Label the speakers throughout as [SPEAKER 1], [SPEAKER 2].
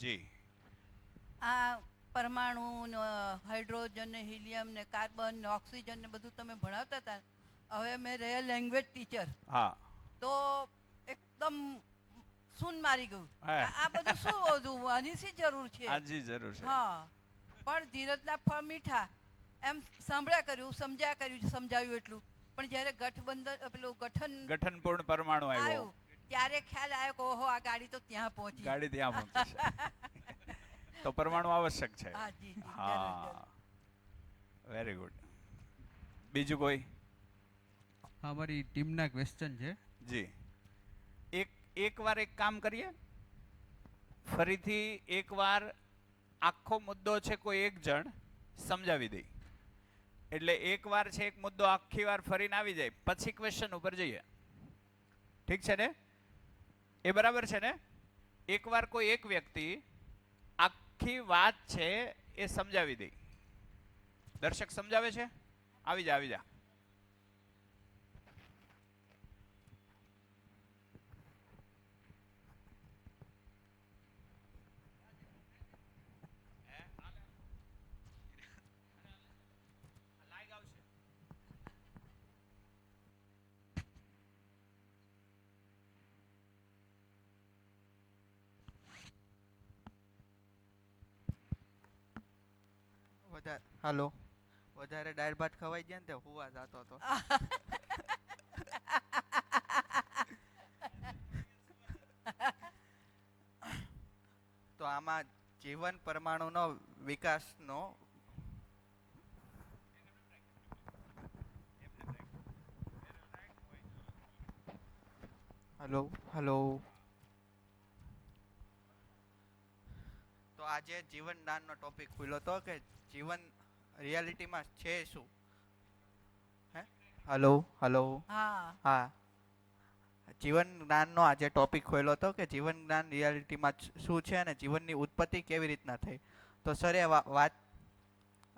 [SPEAKER 1] જી.
[SPEAKER 2] આ પરમાણુ ને હાઇડ્રોજન ને હિલિયમ ને કાર્બન ને ઓક્સિજન ને બધું તમે ભણાવતા હતા. હવે મેં રહ્યા લેંગ્વેજ ટીચર,
[SPEAKER 1] હા.
[SPEAKER 2] તો એકદમ સૂન મારી ગયું.
[SPEAKER 1] હા.
[SPEAKER 2] આ બધું શું હતું, આની શી જરૂર છે?
[SPEAKER 1] આજી જરૂર છે.
[SPEAKER 2] હા, પણ ધીરજના ફળ મીઠા એમ સાંભળ્યા કર્યું, સમજ્યા કર્યું, સમજાવ્યું એટલું. પણ જ્યારે ગઠબંધન પેલું
[SPEAKER 1] ગઠનપૂર્ણ પરમાણુ આવ્યો
[SPEAKER 2] આવ્યું ત્યારે ખ્યાલ આવ્યો કે ઓહો, આ ગાડી તો ત્યાં પહોંચી.
[SPEAKER 1] ગાડી ત્યાં પહોંચી છે. તો પરમાણુ આવશ્યક છે.
[SPEAKER 2] હા જી જી, જરૂર
[SPEAKER 1] હા,
[SPEAKER 2] જરૂર.
[SPEAKER 1] Very good. બીજું કોઈ?
[SPEAKER 3] અમારી ટીમના ક્વેશ્ચન છે.
[SPEAKER 1] જી. એકવાર એક કામ કરીએ, ફરીથી એકવાર આખો મુદ્દો છે કોઈ એક જણ સમજાવી દે, એટલે એકવાર છે એક મુદ્દો આખી વાર ફરીને આવી જાય, પછી ક્વેશ્ચન ઉપર જઈએ. ઠીક છે ને? એ બરાબર છે ને? એકવાર કોઈ એક વ્યક્તિ આખી વાત છે એ સમજાવી દે. દર્શક સમજાવે છે? આવી જા, આવી જા.
[SPEAKER 4] હાલો, વધારે દાળ ભાત ખવાઈ ગયા ને તે હુવા જાતો હતો. તો આમાં જીવન પરમાણુનો વિકાસનો હલો હલો તો આજે જીવન દાનનો ટોપિક ખુલ્યો હતો કે જીવન રિયાલિટીમાં છે શું? હે હલો હલો
[SPEAKER 2] હા
[SPEAKER 4] હા, જીવન જ્ઞાનનો આજે ટોપિક ખોલ્યો હતો કે જીવન જ્ઞાન રિયાલિટીમાં શું છે અને જીવનની ઉત્પત્તિ કેવી રીતના થઈ. તો સરે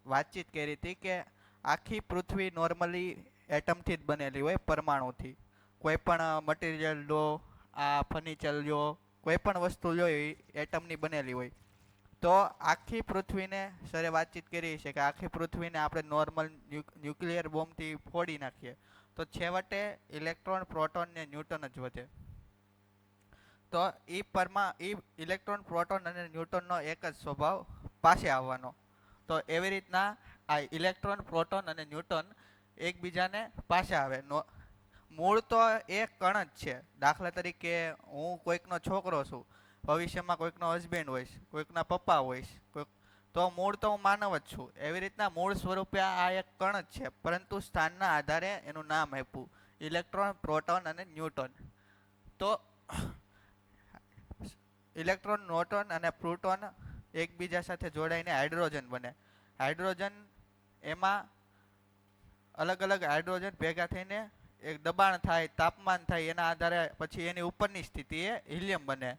[SPEAKER 4] વાતચીત કરી હતી કે આખી પૃથ્વી નોર્મલી એટમથી જ બનેલી હોય, પરમાણુથી. કોઈ પણ મટીરિયલ લો, આ ફર્નિચર લો, કોઈ પણ વસ્તુ લો એ એટમની બનેલી હોય. તો આખી પૃથ્વીને સરે વાતચીત કરી છે કે આખી પૃથ્વીને આપણે નોર્મલ ન્યુક્લિયર બોમ્બથી ફોડી નાખીએ તો છેવટે ઇલેક્ટ્રોન, પ્રોટોન ને ન્યૂટન જ વધે. તો એ ઇલેક્ટ્રોન, પ્રોટોન અને ન્યૂટનનો એક જ સ્વભાવ પાસે આવવાનો. તો એવી રીતના આ ઇલેક્ટ્રોન, પ્રોટોન અને ન્યૂટન એકબીજાને પાસે આવે. મૂળ તો એક કણ જ છે. દાખલા તરીકે હું કોઈકનો છોકરો છું, ભવિષ્યમાં કોઈકનો હસબેન્ડ હોઈશ, કોઈકના પપ્પા હોઈશ, તો મૂળ તો હું માનવ જ છું. એવી રીતના મૂળ સ્વરૂપે આ એક કણ જ છે, પરંતુ સ્થાનના આધારે એનું નામ આપ્યું ઇલેક્ટ્રોન, પ્રોટોન અને ન્યૂટન. તો ઇલેક્ટ્રોન, ન્યૂટન અને પ્રોટોન એકબીજા સાથે જોડાઈને હાઇડ્રોજન બને. હાઇડ્રોજન એમાં અલગ અલગ હાઇડ્રોજન ભેગા થઈને એક દબાણ થાય, તાપમાન થાય, એના આધારે પછી એની ઉપરની સ્થિતિએ હિલિયમ બને.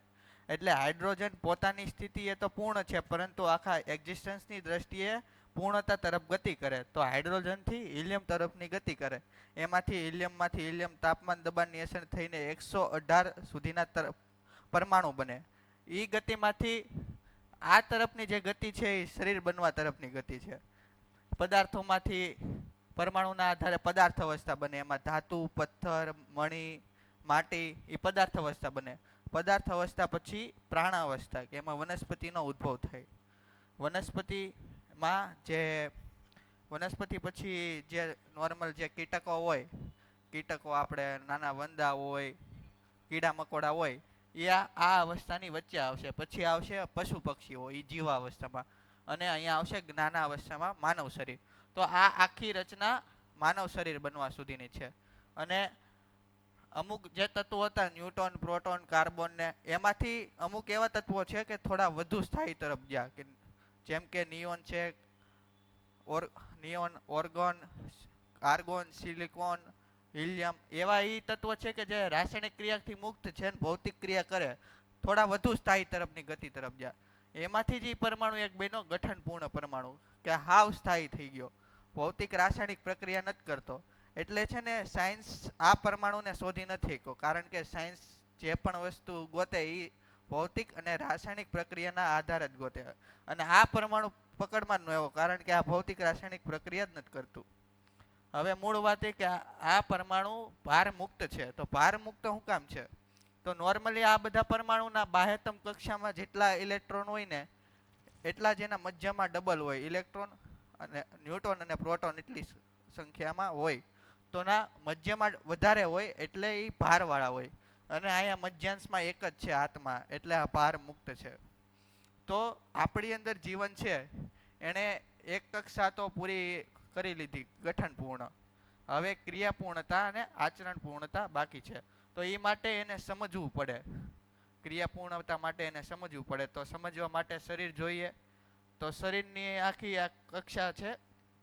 [SPEAKER 4] એટલે હાઇડ્રોજન પોતાની સ્થિતિએ તો પૂર્ણ છે, પરંતુ આખા એક્ઝિસ્ટન્સની દ્રષ્ટિએ પૂર્ણતા તરફ ગતિ કરે. તો હાઇડ્રોજનથી હિલિયમ તરફની ગતિ કરે. એમાંથી હિલિયમ તાપમાન, દબાણની અસર થઈને 118 સુધીના પરમાણુ બને. એ ગતિમાંથી આ તરફની જે ગતિ છે એ શરીર બનવા તરફની ગતિ છે. પદાર્થોમાંથી પરમાણુના આધારે પદાર્થ અવસ્થા બને. એમાં ધાતુ, પથ્થર, મણી, માટી એ પદાર્થ અવસ્થા બને. પદાર્થ અવસ્થા પછી પ્રાણ અવસ્થા, કે એમાં વનસ્પતિનો ઉદ્ભવ થાય. વનસ્પતિ પછી જે નોર્મલ જે કીટકો હોય, કીટકો આપણે નાના વંદા હોય, કીડા મકોડા હોય, એ આ અવસ્થાની વચ્ચે આવશે. પછી આવશે પશુ પક્ષીઓ, એ જીવા અવસ્થામાં. અને અહીંયા આવશે જ્ઞાના અવસ્થામાં માનવ શરીર. તો આ આખી રચના માનવ શરીર બનવા સુધીની છે. અને અમુક જે તત્વો હતા, ન્યૂટન, પ્રોટોન, કાર્બન ને, એમાંથી અમુક એવા તત્વો છે કે થોડા વધુ સ્થાયી તરફ ગયા, કે જેમ કે નિયોન છે, ઓર્ગોન, આર્ગોન, સિલિકોન, હિલિયમ. એવા એ તત્વો છે કે જે રાસાયણિક ક્રિયાથી મુક્ત છે, ભૌતિક ક્રિયા કરે, થોડા વધુ સ્થાયી તરફની ગતિ તરફ ગયા. એમાંથી જ પરમાણુ એક બન્યો ગઠનપૂર્ણ પરમાણુ, કે હાવ સ્થાયી થઈ ગયો, ભૌતિક રાસાયણિક પ્રક્રિયા નથી કરતો. એટલે છે ને, સાયન્સ આ પરમાણુને શોધી નથી શક્યો, કારણ કે સાયન્સ જે પણ વસ્તુ ગોતે એ ભૌતિક અને રાસાયણિક પ્રક્રિયાના આધારે જ ગોતે. અને આ પરમાણુ પકડમાં જ ન આવ્યો, કારણ કે આ ભૌતિક રાસાયણિક પ્રક્રિયા જ નથી કરતું. હવે મૂળ વાત એ કે આ પરમાણુ ભાર મુક્ત છે. તો ભાર મુક્ત શું કામ છે? તો નોર્મલી આ બધા પરમાણુના બાહ્યતમ કક્ષામાં જેટલા ઇલેક્ટ્રોન હોય ને એટલા જ એના મધ્યમાં ડબલ હોય. ઇલેક્ટ્રોન અને ન્યુટ્રોન અને પ્રોટોન એટલી સંખ્યામાં હોય. તો ના મધ્યમાં વધારે હોય એટલે એ ભારવાળા હોય. અને અહીંયા મધ્યાંશમાં એક જ છે આત્મા, એટલે આ ભાર મુક્ત છે. તો આપણી અંદર જીવન છે એણે એક કક્ષા તો પૂરી કરી લીધી, ગઠન પૂર્ણ. હવે ક્રિયા પૂર્ણતા અને આચરણ પૂર્ણતા બાકી છે. તો એ માટે એને સમજવું પડે. ક્રિયા પૂર્ણતા માટે એને સમજવું પડે. તો સમજવા માટે શરીર જોઈએ. તો શરીરની આખી આ કક્ષા છે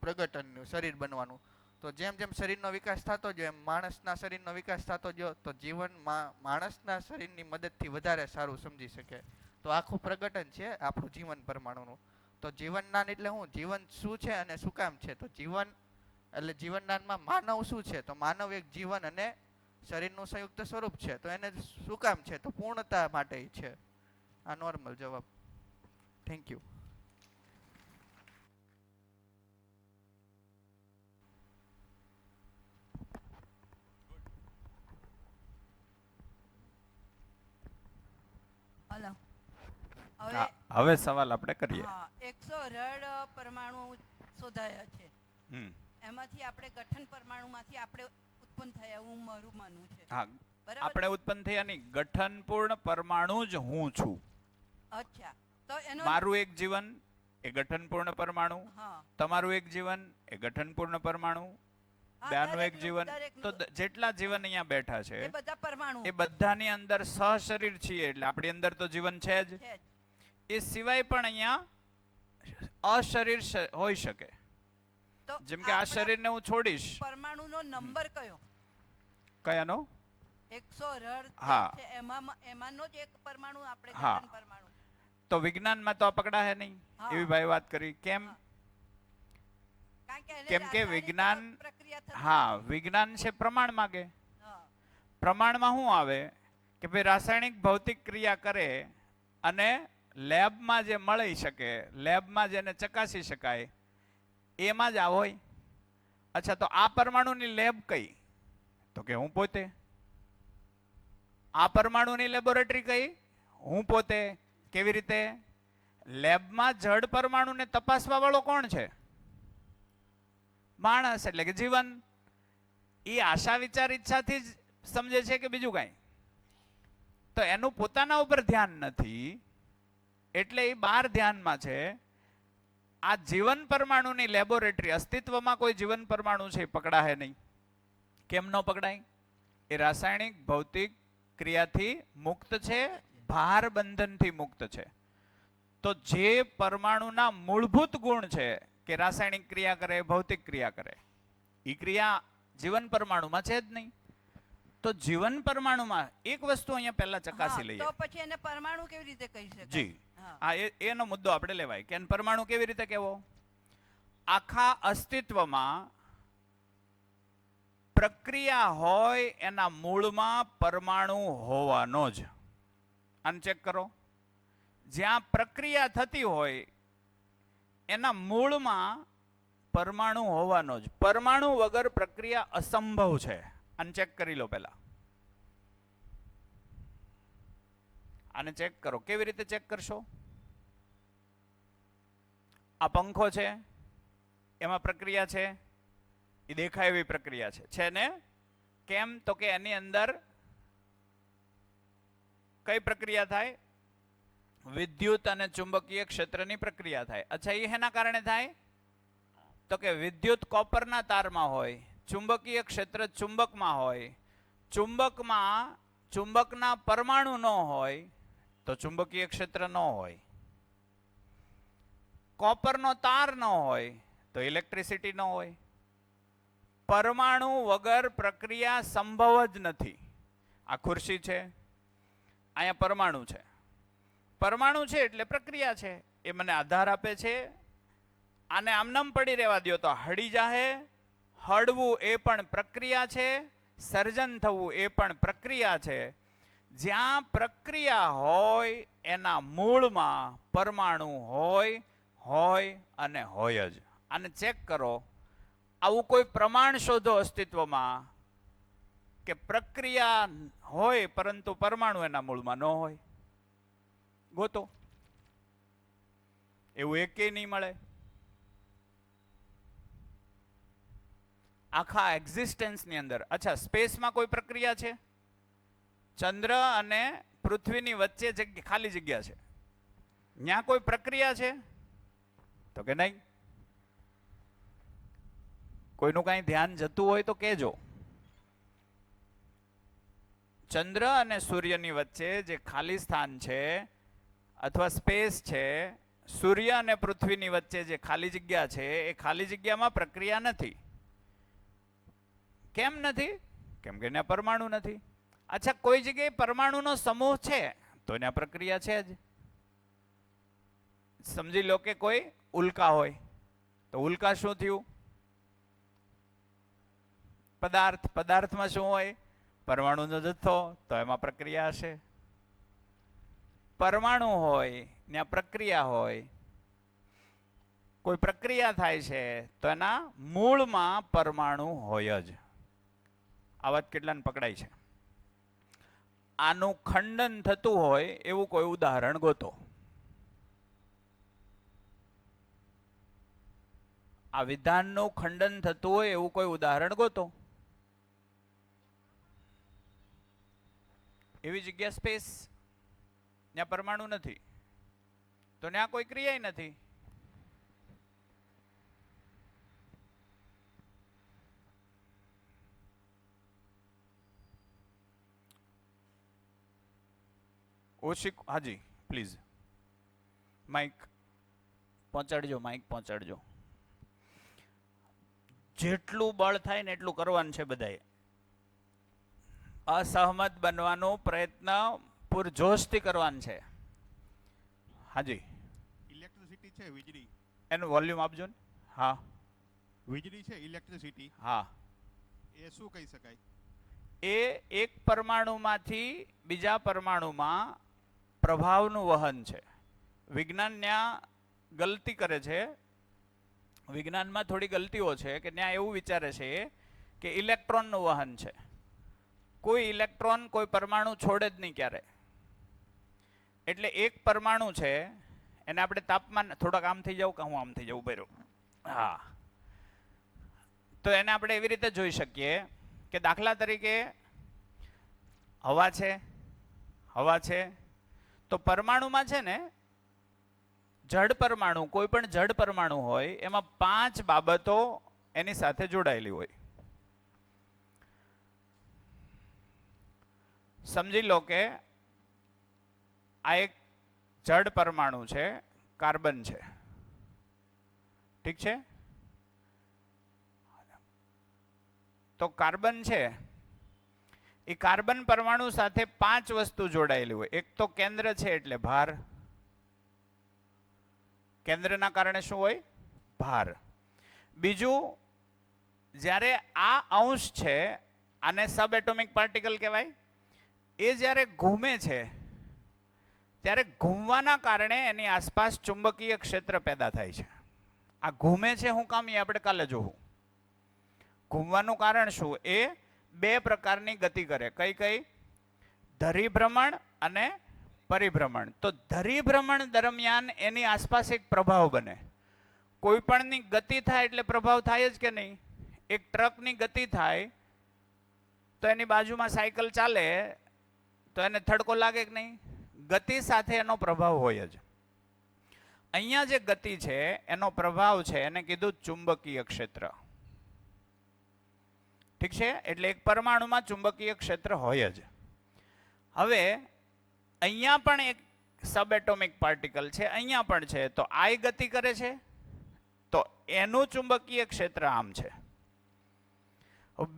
[SPEAKER 4] પ્રગટનનું, શરીર બનવાનું. તો જેમ જેમ શરીરનો વિકાસ થતો ગયો એમ માણસના શરીરનો વિકાસ થતો ગયો. તો જીવનમાં માણસના શરીરની મદદથી વધારે સારું સમજી શકે. તો આખું પ્રગટન છે આપણું જીવન પરમાણુનું. તો જીવનદાન એટલે શું? જીવન શું છે અને શું કામ છે? તો જીવન એટલે જીવનદાનમાં માનવ શું છે? તો માનવ એક જીવન અને શરીરનું સંયુક્ત સ્વરૂપ છે. તો એને શું કામ છે? તો પૂર્ણતા માટે છે. આ નોર્મલ જવાબ. Thank you.
[SPEAKER 2] હલો.
[SPEAKER 1] હા, હવે સવાલ આપણે કરીએ.
[SPEAKER 2] હા, 118 પરમાણુ શોધાયા છે.
[SPEAKER 1] હમ.
[SPEAKER 2] એમાંથી આપણે ગઠન પરમાણુમાંથી આપણે ઉત્પન્ન થયા એવું મારું માનવું છે.
[SPEAKER 1] હા,
[SPEAKER 2] બરાબર.
[SPEAKER 1] આપણે ઉત્પન્ન થયા નહીં, ગઠનપૂર્ણ પરમાણુ જ હું છું.
[SPEAKER 2] અચ્છા, તો એનો
[SPEAKER 1] મારું એક જીવન એ ગઠનપૂર્ણ પરમાણુ,
[SPEAKER 2] હા
[SPEAKER 1] તમારું એક જીવન એ ગઠનપૂર્ણ પરમાણુ,
[SPEAKER 2] હા,
[SPEAKER 1] બેનું એક
[SPEAKER 2] દરેકનું-
[SPEAKER 1] જીવન.
[SPEAKER 2] દરેકનું
[SPEAKER 1] તો જેટલા જીવન અહીંયા બેઠા છે
[SPEAKER 2] એ બધા પરમાણુ
[SPEAKER 1] એ બધાની અંદર સહશરીર છીએ, એટલે આપણી અંદર તો જીવન છે જ.
[SPEAKER 2] છે જ.
[SPEAKER 1] એ સિવાય પણ અહીંયા અશરીર હોઈ શકે.
[SPEAKER 2] તો
[SPEAKER 1] જેમ કે આ
[SPEAKER 2] આપણા
[SPEAKER 1] શરીરને હું છોડીશ,
[SPEAKER 2] પરમાણુનો નંબર કયો?
[SPEAKER 1] કયાનો?
[SPEAKER 2] 118
[SPEAKER 1] હા.
[SPEAKER 2] છે, એમાંનો જ એક પરમાણુ આપણે
[SPEAKER 1] હા.
[SPEAKER 2] ગઠન પરમાણુ.
[SPEAKER 1] તો વિજ્ઞાનમાં તો આ પકડાશે નહીં,
[SPEAKER 2] હા.
[SPEAKER 1] એવી ભાઈ વાત કરી. કેમ?
[SPEAKER 2] હા. કારણ કે એને
[SPEAKER 1] કેમ કે
[SPEAKER 2] રાસાયણિક
[SPEAKER 1] વિજ્ઞાન-
[SPEAKER 2] પ્રક્રિયા થતી
[SPEAKER 1] હા,
[SPEAKER 2] નથી.
[SPEAKER 1] વિજ્ઞાન છે પ્રમાણ માગે.
[SPEAKER 2] હા.
[SPEAKER 1] પ્રમાણમાં શું આવે કે ભાઈ રાસાયણિક ભૌતિક ક્રિયા કરે અને લેબમાં જે મળી શકે, લેબમાં જેને ચકાસી શકાય એમાં જ આ હોય. અચ્છા, તો આ પરમાણુની લેબ કઈ? તો કે હું પોતે. આ પરમાણુની લેબોરેટરી કઈ? હું પોતે. કેવી રીતે? લેબમાં જડ પરમાણુને તપાસવા વાળો કોણ છે? માણસ, એટલે કે જીવન. એ આશા વિચાર ઈચ્છાથી જ સમજે છે કે બીજું કાંઈ? તો એનું પોતાના ઉપર ધ્યાન નથી, એટલે એ બહાર ધ્યાનમાં છે. આ જીવન પરમાણુની લેબોરેટરી, અસ્તિત્વમાં કોઈ જીવન પરમાણુ છે એ પકડાય નહીં. કેમ ન પકડાય? એ રાસાયણિક ભૌતિક ક્રિયાથી મુક્ત છે, ભાર બંધનથી મુક્ત છે. તો જે પરમાણુના મૂળભૂત ગુણ છે કે રાસાયણિક ક્રિયા કરે, ભૌતિક ક્રિયા કરે, એ ક્રિયા જીવન પરમાણુમાં છે જ નહીં. તો જીવન પરમાણુમાં એક વસ્તુ અહીંયા પહેલા ચકાસી
[SPEAKER 2] હા,
[SPEAKER 1] લઈએ.
[SPEAKER 2] તો પછી એને પરમાણુ કેવી રીતે કહી શકાય?
[SPEAKER 1] જી,
[SPEAKER 2] હા.
[SPEAKER 1] એનો મુદ્દો આપણે લેવાય કે પરમાણુ કેવી રીતે કહેવો? આખા અસ્તિત્વમાં પ્રક્રિયા હોય એના મૂળમાં પરમાણુ હોવાનો જ. આને ચેક કરો. જ્યાં પ્રક્રિયા થતી હોય એના મૂળમાં પરમાણુ હોવાનો જ. પરમાણુ વગર પ્રક્રિયા અસંભવ છે. આને ચેક કરી લો પહેલા. આને ચેક કરો. કેવી રીતે ચેક કરશો? આ પંખો છે, એમાં પ્રક્રિયા છે, એ દેખાય એવી પ્રક્રિયા છે ને? કેમ? તો કે એની અંદર કઈ પ્રક્રિયા થાય? વિદ્યુત અને ચુંબકીય ક્ષેત્રની પ્રક્રિયા થાય. અચ્છા, એ એના કારણે થાય? તો કે વિદ્યુત કોપરના તારમાં હોય, ચુંબકીય ક્ષેત્ર ચુંબકમાં હોય, ચુંબકમાં ચુંબકના પરમાણુ ન હોય તો ચુંબકીય ક્ષેત્ર ન હોય, કોપરનો તાર ન હોય તો ઇલેક્ટ્રિસિટી ન હોય. પરમાણુ વગર પ્રક્રિયા સંભવ જ નથી. આ ખુરશી છે, અહીંયા પરમાણુ છે. પરમાણુ છે એટલે પ્રક્રિયા છે, એ મને આધાર આપે છે. આને આમનામ પડી રહેવા દો તો હળી જાહે. હળવું એ પણ પ્રક્રિયા છે, સર્જન થવું એ પણ પ્રક્રિયા છે. જ્યાં પ્રક્રિયા હોય એના મૂળમાં પરમાણુ હોય અને હોય જ. આને ચેક કરો. આવું કોઈ પ્રમાણ શોધો અસ્તિત્વમાં કે પ્રક્રિયા હોય પરંતુ પરમાણુ એના મૂળમાં ન હોય. ગોતો. એવું એકેય નહીં મળે. આખા એક્ઝિસ્ટન્સની અંદર. અચ્છા, સ્પેસમાં કોઈ પ્રક્રિયા છે? ચંદ્ર અને પૃથ્વીની વચ્ચે ખાલી જગ્યા છે, ત્યાં કોઈ પ્રક્રિયા છે? તો કે નહીં. કોઈનું કાંઈ ધ્યાન જતું હોય તો કહેજો. ચંદ્ર અને સૂર્યની વચ્ચે જે ખાલી સ્થાન છે અથવા સ્પેસ છે, સૂર્ય અને પૃથ્વીની વચ્ચે જે ખાલી જગ્યા છે, એ ખાલી જગ્યામાં પ્રક્રિયા નથી. કેમ નથી? કેમ કે ત્યાં પરમાણુ નથી. અચ્છા, કોઈ જગ્યાએ પરમાણુનો સમૂહ છે તો ત્યાં પ્રક્રિયા છે જ. સમજી લો કે કોઈ ઉલ્કા હોય તો ઉલ્કા શું થયું? પદાર્થ. પદાર્થમાં શું હોય? પરમાણુનો જથ્થો. તો એમાં પ્રક્રિયા હશે. પરમાણુ હોય ત્યાં પ્રક્રિયા હોય. કોઈ પ્રક્રિયા થાય છે તો એના મૂળમાં પરમાણુ હોય જ. આ વાત કેટલાને પકડાય છે? આનું ખંડન થતું હોય એવું કોઈ ઉદાહરણ ગોતો. આ વિધાનનું ખંડન થતું હોય એવું કોઈ ઉદાહરણ ગોતો. એવી જગ્યા સ્પેસ, ત્યાં પરમાણુ નથી તો ત્યાં કોઈ ક્રિયા નથી. ઓછી. હાજી પ્લીઝ માઇક પહોંચાડજો. માઇક પહોંચાડજો. જેટલું બળ થાય ને એટલું કરવાનું છે બધાએ. અસહમત બનવાનો પ્રયત્ન પૂરજોશથી કરવાનું છે. હાજી.
[SPEAKER 5] ઇલેક્ટ્રિસિટી છે, વીજળી.
[SPEAKER 1] એનું વોલ્યુમ આપજો ને. હા,
[SPEAKER 5] વીજળી છે, ઇલેક્ટ્રિસિટી.
[SPEAKER 1] હા.
[SPEAKER 5] એ શું કહી શકાય?
[SPEAKER 1] એ એક પરમાણુમાંથી બીજા પરમાણુમાં પ્રભાવનું વહન છે. વિજ્ઞાન ત્યાં ગલતી કરે છે. વિજ્ઞાનમાં થોડી ગલતીઓ છે કે ત્યાં એવું વિચારે છે કે ઇલેક્ટ્રોનનું વહન છે. કોઈ ઇલેક્ટ્રોન કોઈ પરમાણુ છોડે જ નહીં ક્યારે. એટલે એક પરમાણુ છે એને આપણે તાપમાન, થોડાક આમ થઈ જાવ કે હું આમ થઈ જાઉં, બરો. હા, તો એને આપણે એવી રીતે જોઈ શકીએ કે દાખલા તરીકે હવા છે. હવા છે તો પરમાણુમાં છે ને, જડ પરમાણુ, કોઈ પણ જડ પરમાણુ હોય એમાં 5 બાબતો એની સાથે જોડાયેલી હોય. સમજી લો કે આ એક જડ પરમાણુ છે, કાર્બન છે. ઠીક છે? તો કાર્બન છે, એ કાર્બન પરમાણુ સાથે 5 વસ્તુ જોડાયેલી હોય. એક તો કેન્દ્ર છે એટલે ભાર. કેન્દ્રના કારણે શું હોય? ભાર. બીજું, જ્યારે આ અંશ છે, આને સબ એટોમિક પાર્ટિકલ કહેવાય. એ જ્યારે ઘૂમે છે ત્યારે ઘૂમવાના કારણે એની આસપાસ ચુંબકીય ક્ષેત્ર પેદા થાય છે. આ ઘૂમે છે હું કામ, એ આપણે કાલે જોવું. ઘૂમવાનું કારણ શું? એ 2 પ્રકારની ગતિ કરે. કઈ કઈ? ધરીભ્રમણ અને પરિભ્રમણ. તો ધરીભ્રમણ દરમિયાન એની આસપાસ એક પ્રભાવ બને. કોઈ પણની ગતિ થાય એટલે પ્રભાવ થાય જ કે નહીં? એક ટ્રકની ગતિ થાય તો એની બાજુમાં સાયકલ ચાલે તો એને થડકો લાગે કે નહીં? ગતિ સાથે એનો પ્રભાવ હોય જ. અહીંયા જે ગતિ છે એનો પ્રભાવ છે, એને કીધું ચુંબકીય ક્ષેત્ર. ઠીક છે? એટલે એક પરમાણુમાં ચુંબકીય ક્ષેત્ર હોય જ. હવે અહીંયા પણ એક સબ એટોમિક પાર્ટિકલ છે, અહીંયા પણ છે. તો આ ગતિ કરે છે તો એનું ચુંબકીય ક્ષેત્ર આમ છે.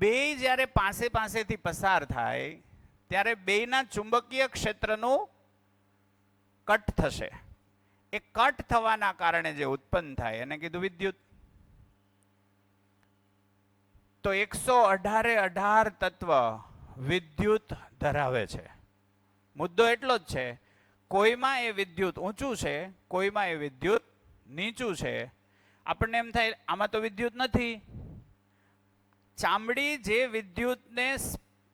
[SPEAKER 1] બે જ્યારે પાસે પાસેથી પસાર થાય ત્યારે બેયના ચુંબકીય ક્ષેત્રનું કટ થશે. એ કટ થવાના કારણે જે ઉત્પન્ન થાય એને કીધું વિદ્યુત. તો 118 તત્વ વિદ્યુત ધરાવે છે. મુદ્દો એટલો જ છે, કોઈમાં એ વિદ્યુત ઊંચું છે, કોઈમાં એ વિદ્યુત નીચું છે. આપણને એમ થાય આમાં તો વિદ્યુત નથી. ચામડી જે વિદ્યુતને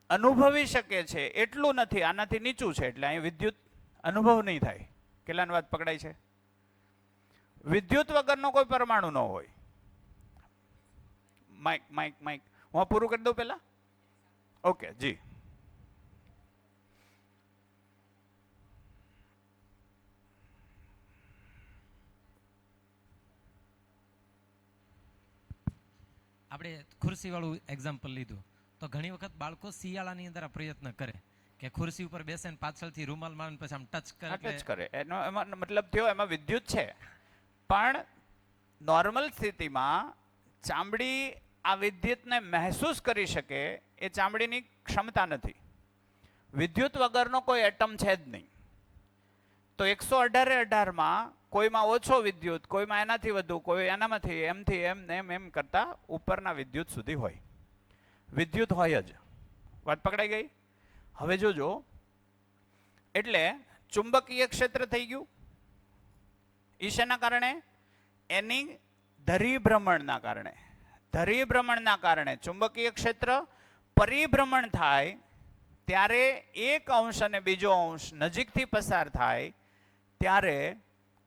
[SPEAKER 1] અનુભવી શકે છે એટલું નથી, આનાથી નીચું છે, એટલે અહીં વિદ્યુત અનુભવ નહીં થાય. કેટલાની વાત પકડાય છે? વિદ્યુત વગરનો કોઈ પરમાણુ ન હોય. માઇક માઇક માઇક હું પૂરું કરી દઉં પહેલા. ઓકે જી.
[SPEAKER 6] આપણે ખુરશીવાળું એક્ઝામ્પલ લીધું તો ઘણી વખત બાળકો શિયાળાની અંદર આ પ્રયત્ન કરે કે ખુરશી ઉપર બેસે ને પાછળથી રૂમાલ મારે પછી આમ ટચ કરે.
[SPEAKER 1] ટચ કરે એનો એમાં મતલબ થયો એમાં વિદ્યુત છે, પણ નોર્મલ સ્થિતિમાં ચામડી આ વિદ્યુતને મહેસૂસ કરી શકે એ ચામડીની ક્ષમતા નથી. વિદ્યુત વગરનો કોઈ એટમ છે જ નહીં. તો 118 કોઈમાં ઓછો વિદ્યુત, કોઈમાં એનાથી વધુ, કોઈ એનામાંથી એમથી એમ કરતા ઉપરના વિદ્યુત સુધી હોય. વિદ્યુત હોય જ. વાત પકડાઈ ગઈ? હવે જોજો, એટલે ચુંબકીય ક્ષેત્ર થઈ ગયું. ઈ શેના કારણે? એની ધરીભ્રમણના કારણે. ધરીભ્રમણના કારણે ચુંબકીય ક્ષેત્ર પરિભ્રમણ થાય ત્યારે એક અંશ અને બીજો અંશ નજીકથી પસાર થાય ત્યારે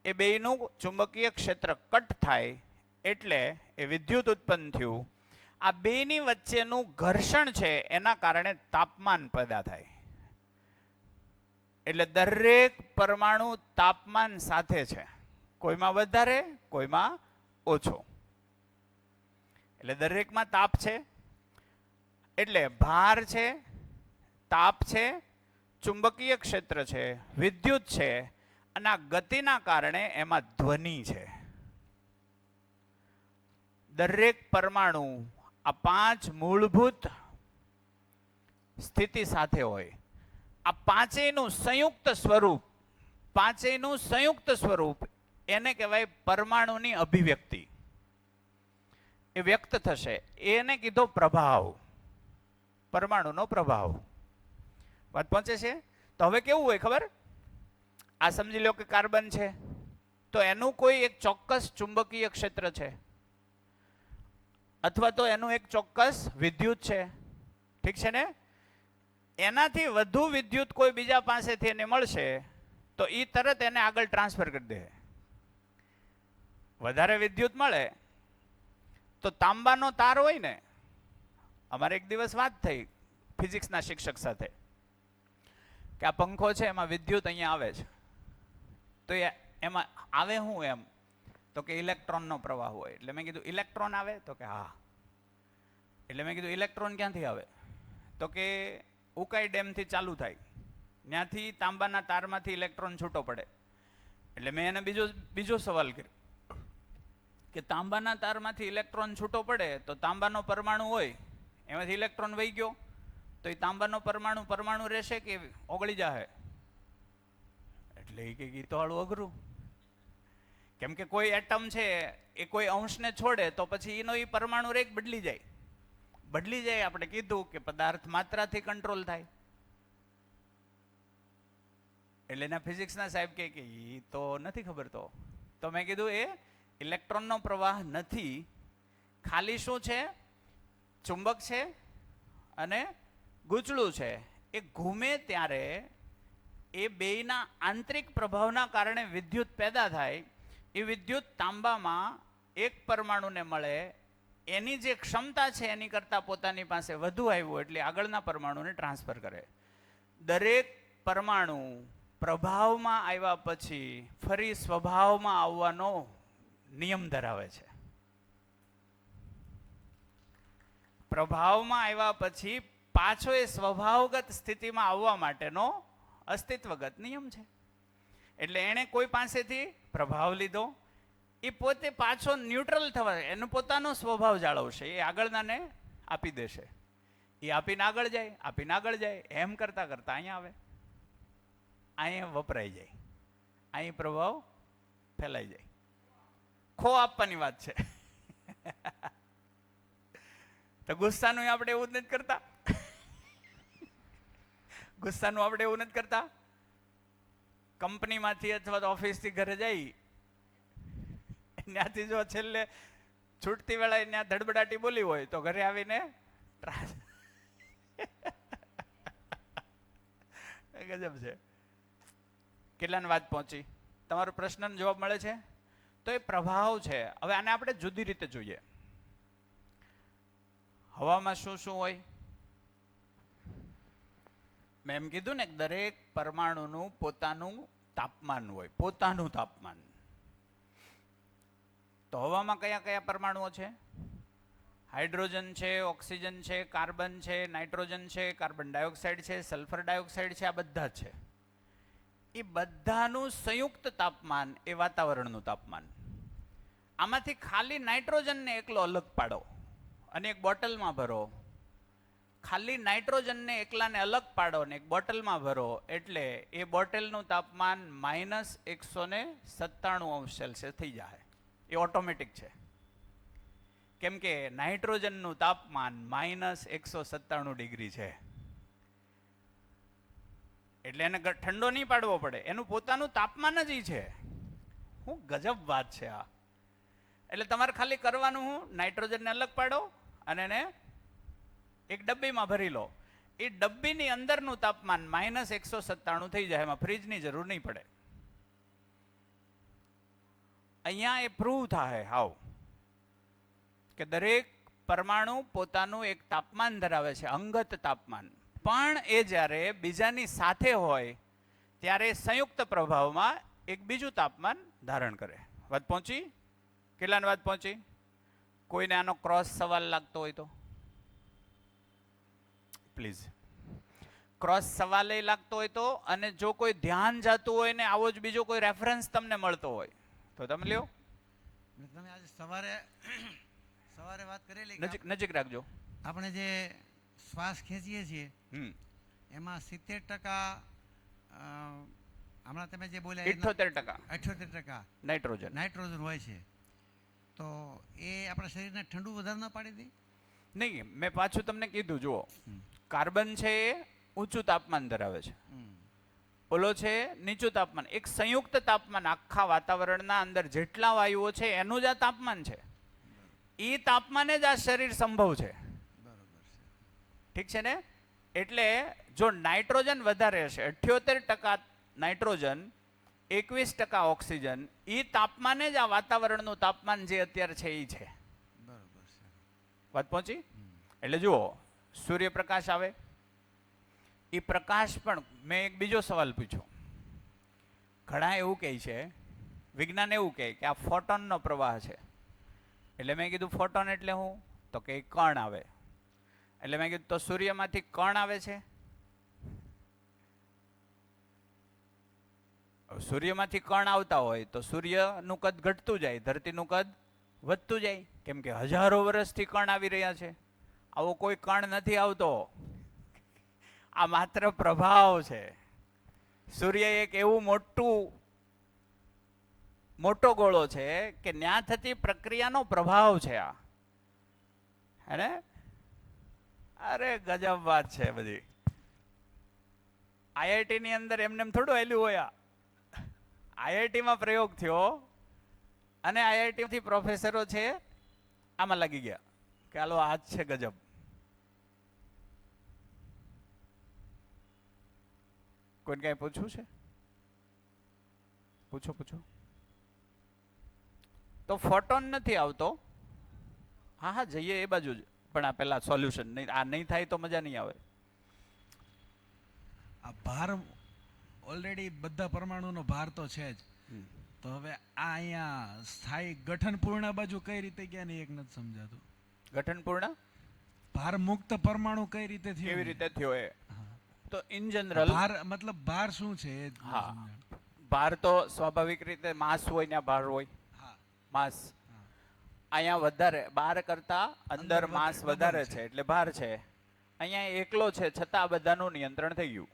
[SPEAKER 1] એ બેયનું ચુંબકીય ક્ષેત્ર કટ થાય એટલે એ વિદ્યુત ઉત્પન્ન થયું. આ બેની વચ્ચેનું ઘર્ષણ છે એના કારણે તાપમાન પેદા થાય. એટલે દરેક પરમાણુ તાપમાન સાથે છે, કોઈમાં વધારે કોઈમાં ઓછો. એટલે દરેકમાં તાપ છે, એટલે ભાર છે, તાપ છે, ચુંબકીય ક્ષેત્ર છે, વિદ્યુત છે, અને આ ગતિના કારણે એમાં ધ્વનિ છે. દરેક પરમાણુ આ 5 મૂળભૂત સ્થિતિ સાથે હોય. આ પાંચેયનું સંયુક્ત સ્વરૂપ એને કહેવાય પરમાણુની અભિવ્યક્તિ. એ વ્યક્ત થશે, એને કીધો પ્રભાવ, પરમાણુનો પ્રભાવ. વાત પહોંચે છે? તો હવે કેવું હોય ખબર? આ સમજી લો કે કાર્બન છે, તો એનું કોઈ એક ચોક્કસ ચુંબકીય ક્ષેત્ર છે, અથવા તો એનું એક ચોક્કસ વિદ્યુત છે. ઠીક છે ને? એનાથી વધુ વિદ્યુત કોઈ બીજા પાસેથી એને મળશે તો એ તરત એને આગળ ટ્રાન્સફર કરી દે. વધારે વિદ્યુત મળે તો તાંબાનો તાર હોય ને, અમારે એક દિવસ વાત થઈ ફિઝિક્સના શિક્ષક સાથે કે આ પંખો છે એમાં વિદ્યુત અહીંયા આવે છે, તો એમાં આવે શું એમ? તો કે ઇલેક્ટ્રોનનો પ્રવાહ હોય. એટલે મેં કીધું ઇલેક્ટ્રોન આવે? તો કે હા. એટલે મેં કીધું ઇલેક્ટ્રોન ક્યાંથી આવે? તો કે ઉકાઈ ડેમથી ચાલુ થાય, ત્યાંથી તાંબાના તારમાંથી ઇલેક્ટ્રોન છૂટો પડે. એટલે મેં એને બીજો સવાલ કર્યો કે તાંબાના તારમાંથી ઇલેક્ટ્રોન છૂટો પડે તો તાંબાનો પરમાણુ હોય એમાંથી ઇલેક્ટ્રોન વહી ગયો તો એ તાંબાનો પરમાણુ રહેશે કે ઓગળી જાહે? એટલે એ કે તો હાળું અઘરું, કેમ કે કોઈ એટમ છે એ કોઈ અંશને છોડે તો પછી એનો એ પરમાણુ રેક બદલી જાય. આપણે કીધું કે પદાર્થ માત્રાથી કંટ્રોલ થાય. એટલે એના ફિઝિક્સના સાહેબ કે એ તો નથી ખબર. તો મેં કીધું એ ઇલેક્ટ્રોનનો પ્રવાહ નથી, ખાલી શું છે? ચુંબક છે અને ગૂંચળું છે. એ ઘૂમે ત્યારે એ બેયના આંતરિક પ્રભાવના કારણે વિદ્યુત પેદા થાય. એ વિદ્યુત તાંબામાં એક પરમાણુને મળે, એની જે ક્ષમતા છે એની કરતાં પોતાની પાસે વધુ આવ્યું એટલે આગળના પરમાણુને ટ્રાન્સફર કરે. દરેક પરમાણુ પ્રભાવમાં આવ્યા પછી ફરી સ્વભાવમાં આવવાનો નિયમ ધરાવે છે. પ્રભાવમાં આવ્યા પછી પાછો એ સ્વભાવગત સ્થિતિમાં આવવા માટેનો અસ્તિત્વગત નિયમ છે. એટલે એણે કોઈ પાસેથી પ્રભાવ લીધો, એ પોતે પાછો ન્યુટ્રલ થવા, એનો પોતાનો સ્વભાવ જાળવશે, એ આગળનાને આપી દેશે. એ આપીને આગળ જાય, એમ કરતા કરતા અહીંયા આવે, અહીંયા વપરાઈ જાય, અહીં પ્રભાવ ફેલાઈ જાય. ખો આપવાની વાત છે. તો ગુસ્સાનું આપણે એવું જ નથી કરતા. કંપનીમાંથી અથવા તો ઓફિસથી ઘરે જાય ત્યાંથી જો છેલ્લે છૂટતી વેળાએ ત્યાં ધડબડાટી બોલી હોય તો ઘરે આવીને ગજબ છે. કેટલાને વાત પહોંચી? તમારો પ્રશ્નનો જવાબ મળે છે? તો એ પ્રભાવ છે. હવે આને આપણે જુદી રીતે જોઈએ. હવામાં શું શું હોય? મેં એમ કીધું ને, દરેક પરમાણુનું પોતાનું તાપમાન હોય, પોતાનું તાપમાન. તો હવામાં કયા કયા પરમાણુઓ છે? હાઇડ્રોજન છે, ઓક્સિજન છે, કાર્બન છે, નાઇટ્રોજન છે, કાર્બન ડાયોક્સાઇડ છે, સલ્ફર ડાયોક્સાઇડ છે. આ બધા છે. એ બધાનું સંયુક્ત તાપમાન એ વાતાવરણનું તાપમાન. આમાંથી ખાલી નાઇટ્રોજનને એકલો અલગ પાડો અને એક બોટલમાં ભરો. ખાલી નાઇટ્રોજનને એકલાને અલગ પાડો ને એક બોટલમાં ભરો એટલે એ બોટલનું તાપમાન -197 થઈ જાય. એ ઓટોમેટિક છે. કેમ કે નાઇટ્રોજનનું તાપમાન -197 છે. એટલે એને ઠંડો નહીં પાડવો પડે, એનું પોતાનું તાપમાન જ ઈ છે. શું ગજબ વાત છે આ! એટલે તમારે ખાલી કરવાનું હું, નાઇટ્રોજનને અલગ પાડો અને એને એક ડબ્બીમાં ભરી લો. એ ડબ્બીની અંદરનું તાપમાન -197 થઈ જાય. એમાં ફ્રીજની જરૂર નહીં પડે. અહીંયા એ પ્રૂવ થાય હાવ કે દરેક પરમાણુ પોતાનું એક તાપમાન ધરાવે છે, અંગત તાપમાન. પણ એ જ્યારે બીજાની સાથે હોય ત્યારે સંયુક્ત પ્રભાવમાં એક બીજું તાપમાન ધારણ કરે. વાત પહોંચી? કેટલાને વાત પહોંચી? કોઈને આનો ક્રોસ સવાલ લાગતો હોય તો પ્લીઝ. ક્રોસ સવાલ લાગતો હોય તો, અને જો કોઈ ધ્યાન જતું હોય ને આવો જ બીજો કોઈ રેફરન્સ તમને મળતો હોય તો તમે લ્યો.
[SPEAKER 7] તમે આજે સવારે વાત કરેલી કે
[SPEAKER 1] નજીક નજીક રાખજો.
[SPEAKER 7] આપણે જે શ્વાસ ખેંચીએ છીએ એમાં 70% હમણાં તમે જે બોલ્યા
[SPEAKER 1] 78%
[SPEAKER 7] 78% નાઇટ્રોજન હોય છે. તો એ આપણા શરીરને ઠંડુ વધારે ન પાડી દે?
[SPEAKER 1] નહીં, મેં પાછું તમને કીધું. જુઓ, કાર્બન છે એ ઊંચું તાપમાન ધરાવે છે, ઓલો છે નીચું તાપમાન. એક સંયુક્ત તાપમાન આખા વાતાવરણના અંદર જેટલા વાયુઓ છે એનું જ આ તાપમાન છે. એ તાપમાને જ આ શરીર સંભવ છે. ઠીક છે ને? એટલે જો નાઇટ્રોજન વધારે હશે, 78% નાઇટ્રોજન, 21% ઓક્સિજન, એ તાપમાને જ આ વાતાવરણનું તાપમાન જે અત્યારે છે એ છે. વાત પહોંચી? એટલે જુઓ, સૂર્યપ્રકાશ આવે, એ પ્રકાશ પણ, મેં એક બીજો સવાલ પૂછ્યો. ઘણા એવું કહે છે, વિજ્ઞાન એવું કહે કે આ ફોટોનનો પ્રવાહ છે. એટલે મેં કીધું ફોટોન એટલે હું? તો કે કણ આવે. એટલે મેં કીધું તો સૂર્યમાંથી કણ આવે છે? સૂર્યમાંથી કણ આવતા હોય તો સૂર્યનું કદ ઘટતું જાય, ધરતીનું કદ વધતું જાય. કેમ કે હજારો વર્ષથી કણ આવી રહ્યા છે. આવો કોઈ કણ નથી આવતો. આ માત્ર પ્રભાવ છે. સૂર્ય એક એવું મોટો ગોળો છે કે ત્યાં થતી પ્રક્રિયાનો પ્રભાવ છે આ. હે ને? અરે ગજબ વાત છે બધી. આઈઆઈટી ની અંદર એમને થોડું હેલ્યું હોય. આઈઆઈટીમાં પ્રયોગ થયો અને આઈઆઈટી થી પ્રોફેસરો છે આમાં લાગી ગયા કે હાલો આ જ છે ગજબ. કોઈને કઈ પૂછવું છે? પૂછો. તો ફોટોન નથી આવતો. હા જઈએ એ બાજુ જ, પણ આ પેલા સોલ્યુશન નહીં. આ નહીં થાય તો મજા નહીં આવે.
[SPEAKER 8] આ ભાર ઓલરેડી બધા પરમાણુનો ભાર તો છે જ. તો હવે આ અહીંયા સ્થાયી ગઠન પૂર્ણ બાજુ કઈ રીતે ગયા ને એક નથી સમજાતું.
[SPEAKER 1] ગઠન પૂર્ણ
[SPEAKER 8] ભાર મુક્ત પરમાણુ કઈ રીતે થયો?
[SPEAKER 1] કેવી રીતે થયો એ તો ઇન જનરલ
[SPEAKER 8] ભાર મતલબ ભાર શું છે એ જ નથી
[SPEAKER 1] હા,
[SPEAKER 8] સમજાતું.
[SPEAKER 1] ભાર તો સ્વાભાવિક રીતે માસ હોય ને ભાર હોય.
[SPEAKER 8] હા,
[SPEAKER 1] માસ અહીંયા વધારે, બાર કરતા અંદર માસ વધારે છે એટલે ભાર છે. અહીંયા એકલો છે છતાં બધાનું નિયંત્રણ થઈ ગયું.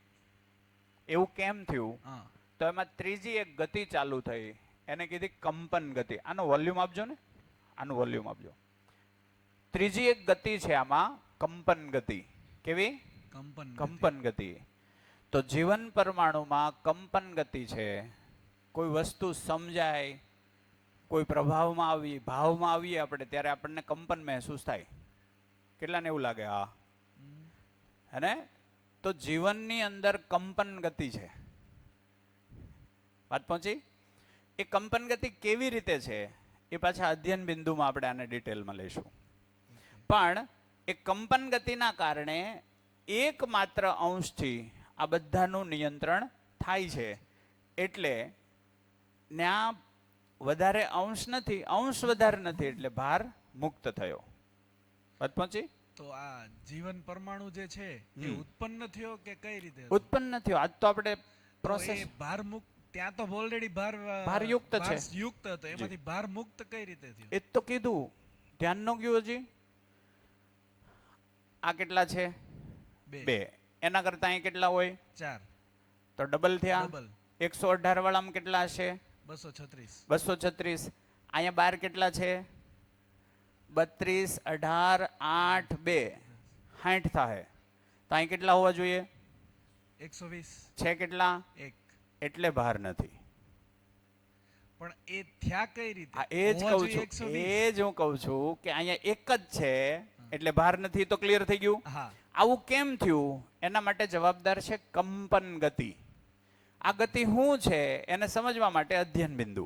[SPEAKER 1] એવું કેમ થયું?
[SPEAKER 8] હા.
[SPEAKER 1] તો એમાં ત્રીજી એક ગતિ ચાલુ થઈ, એને કીધી કંપન ગતિ. આનો વોલ્યુમ આપજો ને, આનું વોલ્યુમ આપજો. ત્રીજી એક ગતિ છે આમાં કંપન ગતિ. કેવી?
[SPEAKER 8] કંપન
[SPEAKER 1] કંપન ગતિ. તો જીવન પરમાણુમાં કંપન ગતિ છે. કોઈ વસ્તુ સમજાય, કોઈ પ્રભાવમાં આવી, ભાવમાં આવીએ આપણે ત્યારે આપણને કંપન મહેસૂસ થાય. કેટલાને એવું લાગે? હા. અને તો જીવનની અંદર કંપન ગતિ છે. વાત પહોંચી? એ કંપન ગતિ કેવી રીતે છે એ પાછા અધ્યયન બિંદુમાં આપણે આને ડિટેલમાં લઈશું. પણ એ કંપન ગતિના કારણે એકમાત્ર અંશથી આ બધાનું નિયંત્રણ થાય છે. એટલે ત્યાં વધારે અંશ નથી, અંશ વધારે નથી, એટલે ભાર મુક્ત થયો. વાત પહોંચી?
[SPEAKER 8] તો આ જીવન પરમાણુ જે છે એ ઉત્પન્ન થયો કે કઈ રીતે થયો?
[SPEAKER 1] ઉત્પન્ન થયો. આજ તો આપણે
[SPEAKER 8] તો
[SPEAKER 1] પ્રોસેસ
[SPEAKER 8] એ ભાર મુક્ત, ત્યાં તો ઓલરેડી
[SPEAKER 1] ભારયુક્ત છે.
[SPEAKER 8] યુક્ત હતો, એમાંથી ભાર મુક્ત કઈ રીતે થયો?
[SPEAKER 1] એ તો કીધું, ધ્યાન ન ગયું હજી. આ કેટલા છે? 2. એના કરતા અહીં કેટલા હોય?
[SPEAKER 8] 4.
[SPEAKER 1] તો ડબલ થયા.
[SPEAKER 8] ડબલ
[SPEAKER 1] 118 વાળામાં કેટલા હશે?
[SPEAKER 8] 236.
[SPEAKER 1] 236. અહીંયા 12 કેટલા છે? 32, 18, 8, 2 60 થાય. તો અહીં કેટલા હોવા જોઈએ?
[SPEAKER 8] 120.
[SPEAKER 1] છે કેટલા?
[SPEAKER 8] 1.
[SPEAKER 1] એટલે ભાર નથી.
[SPEAKER 8] પણ એ થયા કઈ રીતે?
[SPEAKER 1] આ એ જ કહું છું, એ જ હું કહું છું કે અહીંયા એક જ છે એટલે ભાર નથી. તો ક્લિયર થઈ ગયું?
[SPEAKER 8] હા.
[SPEAKER 1] આવું કેમ થયું? એના માટે જવાબદાર છે કંપન ગતિ. આ ગતિ શું છે એને સમજવા માટે અધ્યયન બિંદુ.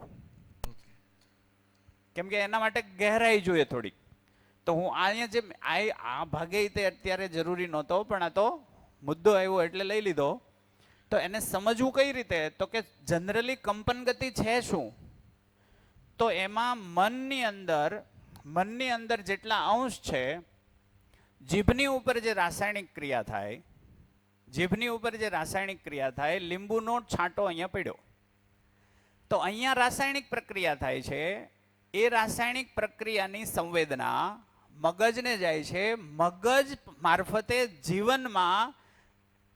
[SPEAKER 1] કેમ કે એના માટે ગહેરાઈ જોઈએ થોડીક. તો હું અહીંયા જે આ ભાગે તે અત્યારે જરૂરી નહોતો, પણ આ તો મુદ્દો આવ્યો એટલે લઈ લીધો. તો એને સમજવું કઈ રીતે? તો કે જનરલી કંપન ગતિ છે શું? તો એમાં મનની અંદર જેટલા અંશ છે, જીભની ઉપર જે રાસાયણિક ક્રિયા થાય, જીભની ઉપર જે રાસાયણિક ક્રિયા થાય, લીંબુનો છાંટો અહીંયા પડ્યો, તો અહીંયા રાસાયણિક પ્રક્રિયા થાય છે. એ રાસાયણિક પ્રક્રિયાની સંવેદના મગજને જાય છે. મગજ મારફતે જીવનમાં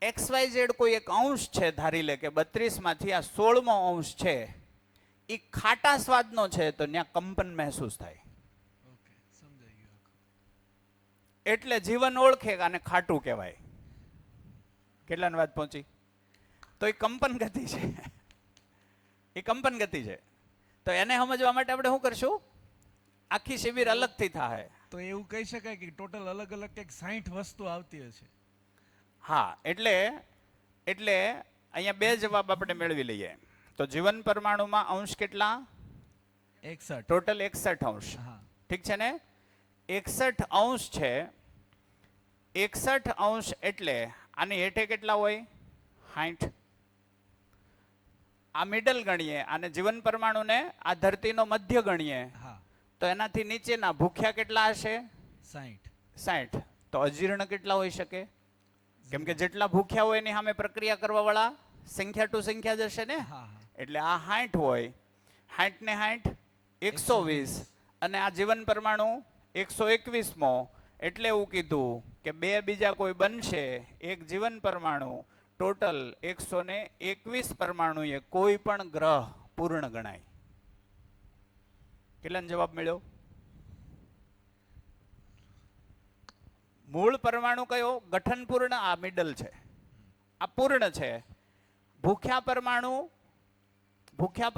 [SPEAKER 1] XYZ કોઈ એક અંશ છે, ધારી લે કે 32 માંથી આ 16મો અંશ છે, એ ખાટા સ્વાદનો છે, તો ત્યાં કંપન મહેસૂસ થાય.
[SPEAKER 8] ઓકે, સમજાઈ ગયું.
[SPEAKER 1] એટલે જીવન ઓળખે આને ખાટું કહેવાય. કેટલાની વાત પહોંચી? તો એ કંપન ગતિ છે. એ કંપન ગતિ છે. તો એને સમજવા માટે આપણે શું કરશું? આખી શિબિર અલગથી થાય.
[SPEAKER 8] તો એવું કહી શકાય કે ટોટલ અલગ અલગ કંઈક 60 વસ્તુ આવતી હશે.
[SPEAKER 1] હા, એટલે અહીંયા 2 જવાબ આપણે મેળવી લઈએ. તો જીવન પરમાણુમાં અંશ કેટલા?
[SPEAKER 8] 61.
[SPEAKER 1] ટોટલ 61 અંશ.
[SPEAKER 8] હા.
[SPEAKER 1] ઠીક છે ને? 61 અંશ છે. 61 અંશ એટલે આની હેઠે કેટલા હોય? 60. આ મિડલ ગણીએ, અને જીવન પરમાણુને આ ધરતીનો મધ્ય ગણીએ,
[SPEAKER 8] હા.
[SPEAKER 1] તો એનાથી નીચેના ભૂખ્યા કેટલા હશે?
[SPEAKER 8] 60.
[SPEAKER 1] 60. તો અજીર્ણ કેટલા હોઈ શકે? કેમ કે જેટલા ભૂખ્યા હોય એની સામે પ્રક્રિયા કરવા વાળા સંખ્યા ટુ સંખ્યા જ હશે ને.
[SPEAKER 8] હા, હા.
[SPEAKER 1] એટલે આ 60 હોય, 60 ને 60 120, અને આ જીવન પરમાણુ 121મો. એટલે એવું કીધું કે 2 બીજા કોઈ બનશે, એક જીવન પરમાણુ. ટોટલ 121 પરમાણુ એ કોઈ પણ ગ્રહ પૂર્ણ ગણાય. કેટલાનો જવાબ મળ્યો? મૂળ પરમાણુ કયો? ગઠન પૂર્ણ. આ મિડલ છે, આ પૂર્ણ છે. ભૂખ્યા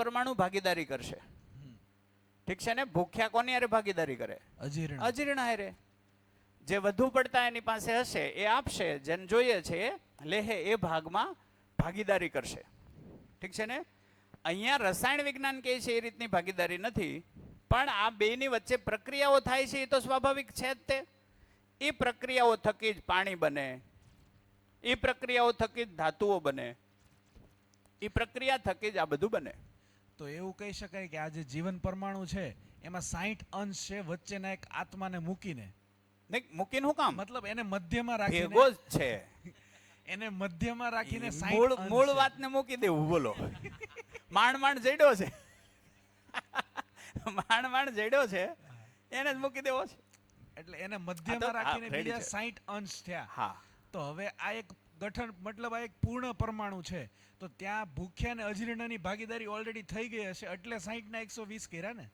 [SPEAKER 1] પરમાણુ ભાગીદારી કરશે. ઠીક છે ને? ભૂખ્યા કોની હારે ભાગીદારી કરે?
[SPEAKER 8] અજીર્ણ.
[SPEAKER 1] અજીર્ણ હારે. જે વધુ પડતા એની પાસે હશે એ આપશે, જેને જોઈએ છે એ લેહે, એ ભાગમાં ભાગીદારી કરશે. ઠીક છે ને? અહીંયા રસાયણ વિજ્ઞાન કહે છે એ રીતની ભાગીદારી નથી, પણ આ બેની વચ્ચે પ્રક્રિયાઓ થાય છે એ તો સ્વાભાવિક છે જ. તે એ પ્રક્રિયાઓ થકી જ પાણી બને, એ પ્રક્રિયાઓ થકી જ ધાતુઓ બને, એ પ્રક્રિયા થકી જ આ બધું બને.
[SPEAKER 8] તો એવું કહી શકાય કે આ જે જીવન પરમાણુ છે એમાં 60 અંશ છે, વચ્ચેના એક આત્માને મૂકીને.
[SPEAKER 1] નહીં, મૂકીને શું કામ?
[SPEAKER 8] મતલબ એને મધ્યમાં
[SPEAKER 1] ભેગો
[SPEAKER 8] રાખીને,
[SPEAKER 1] જ છે.
[SPEAKER 8] એને મધ્યમાં રાખીને 60
[SPEAKER 1] મૂળ
[SPEAKER 8] અંશ
[SPEAKER 1] મૂળ
[SPEAKER 8] છે.
[SPEAKER 1] વાતને મૂકી દેવું. બોલો. માંડ જડ્યો છે, માંડ જડ્યો છે, એને જ મૂકી દેવો છે.
[SPEAKER 8] એટલે એને મધ્યમાં રાખીને
[SPEAKER 1] ready
[SPEAKER 8] બીજા
[SPEAKER 1] છે.
[SPEAKER 8] 60 અંશ થયા.
[SPEAKER 1] હા.
[SPEAKER 8] તો હવે આ એક ગઠન, મતલબ આ એક પૂર્ણ પરમાણુ છે, તો ત્યાં ભૂખ્યા અને અજીર્ણની ભાગીદારી ઓલરેડી થઈ ગઈ હશે, એટલે 60 ના 120 કર્યા ને.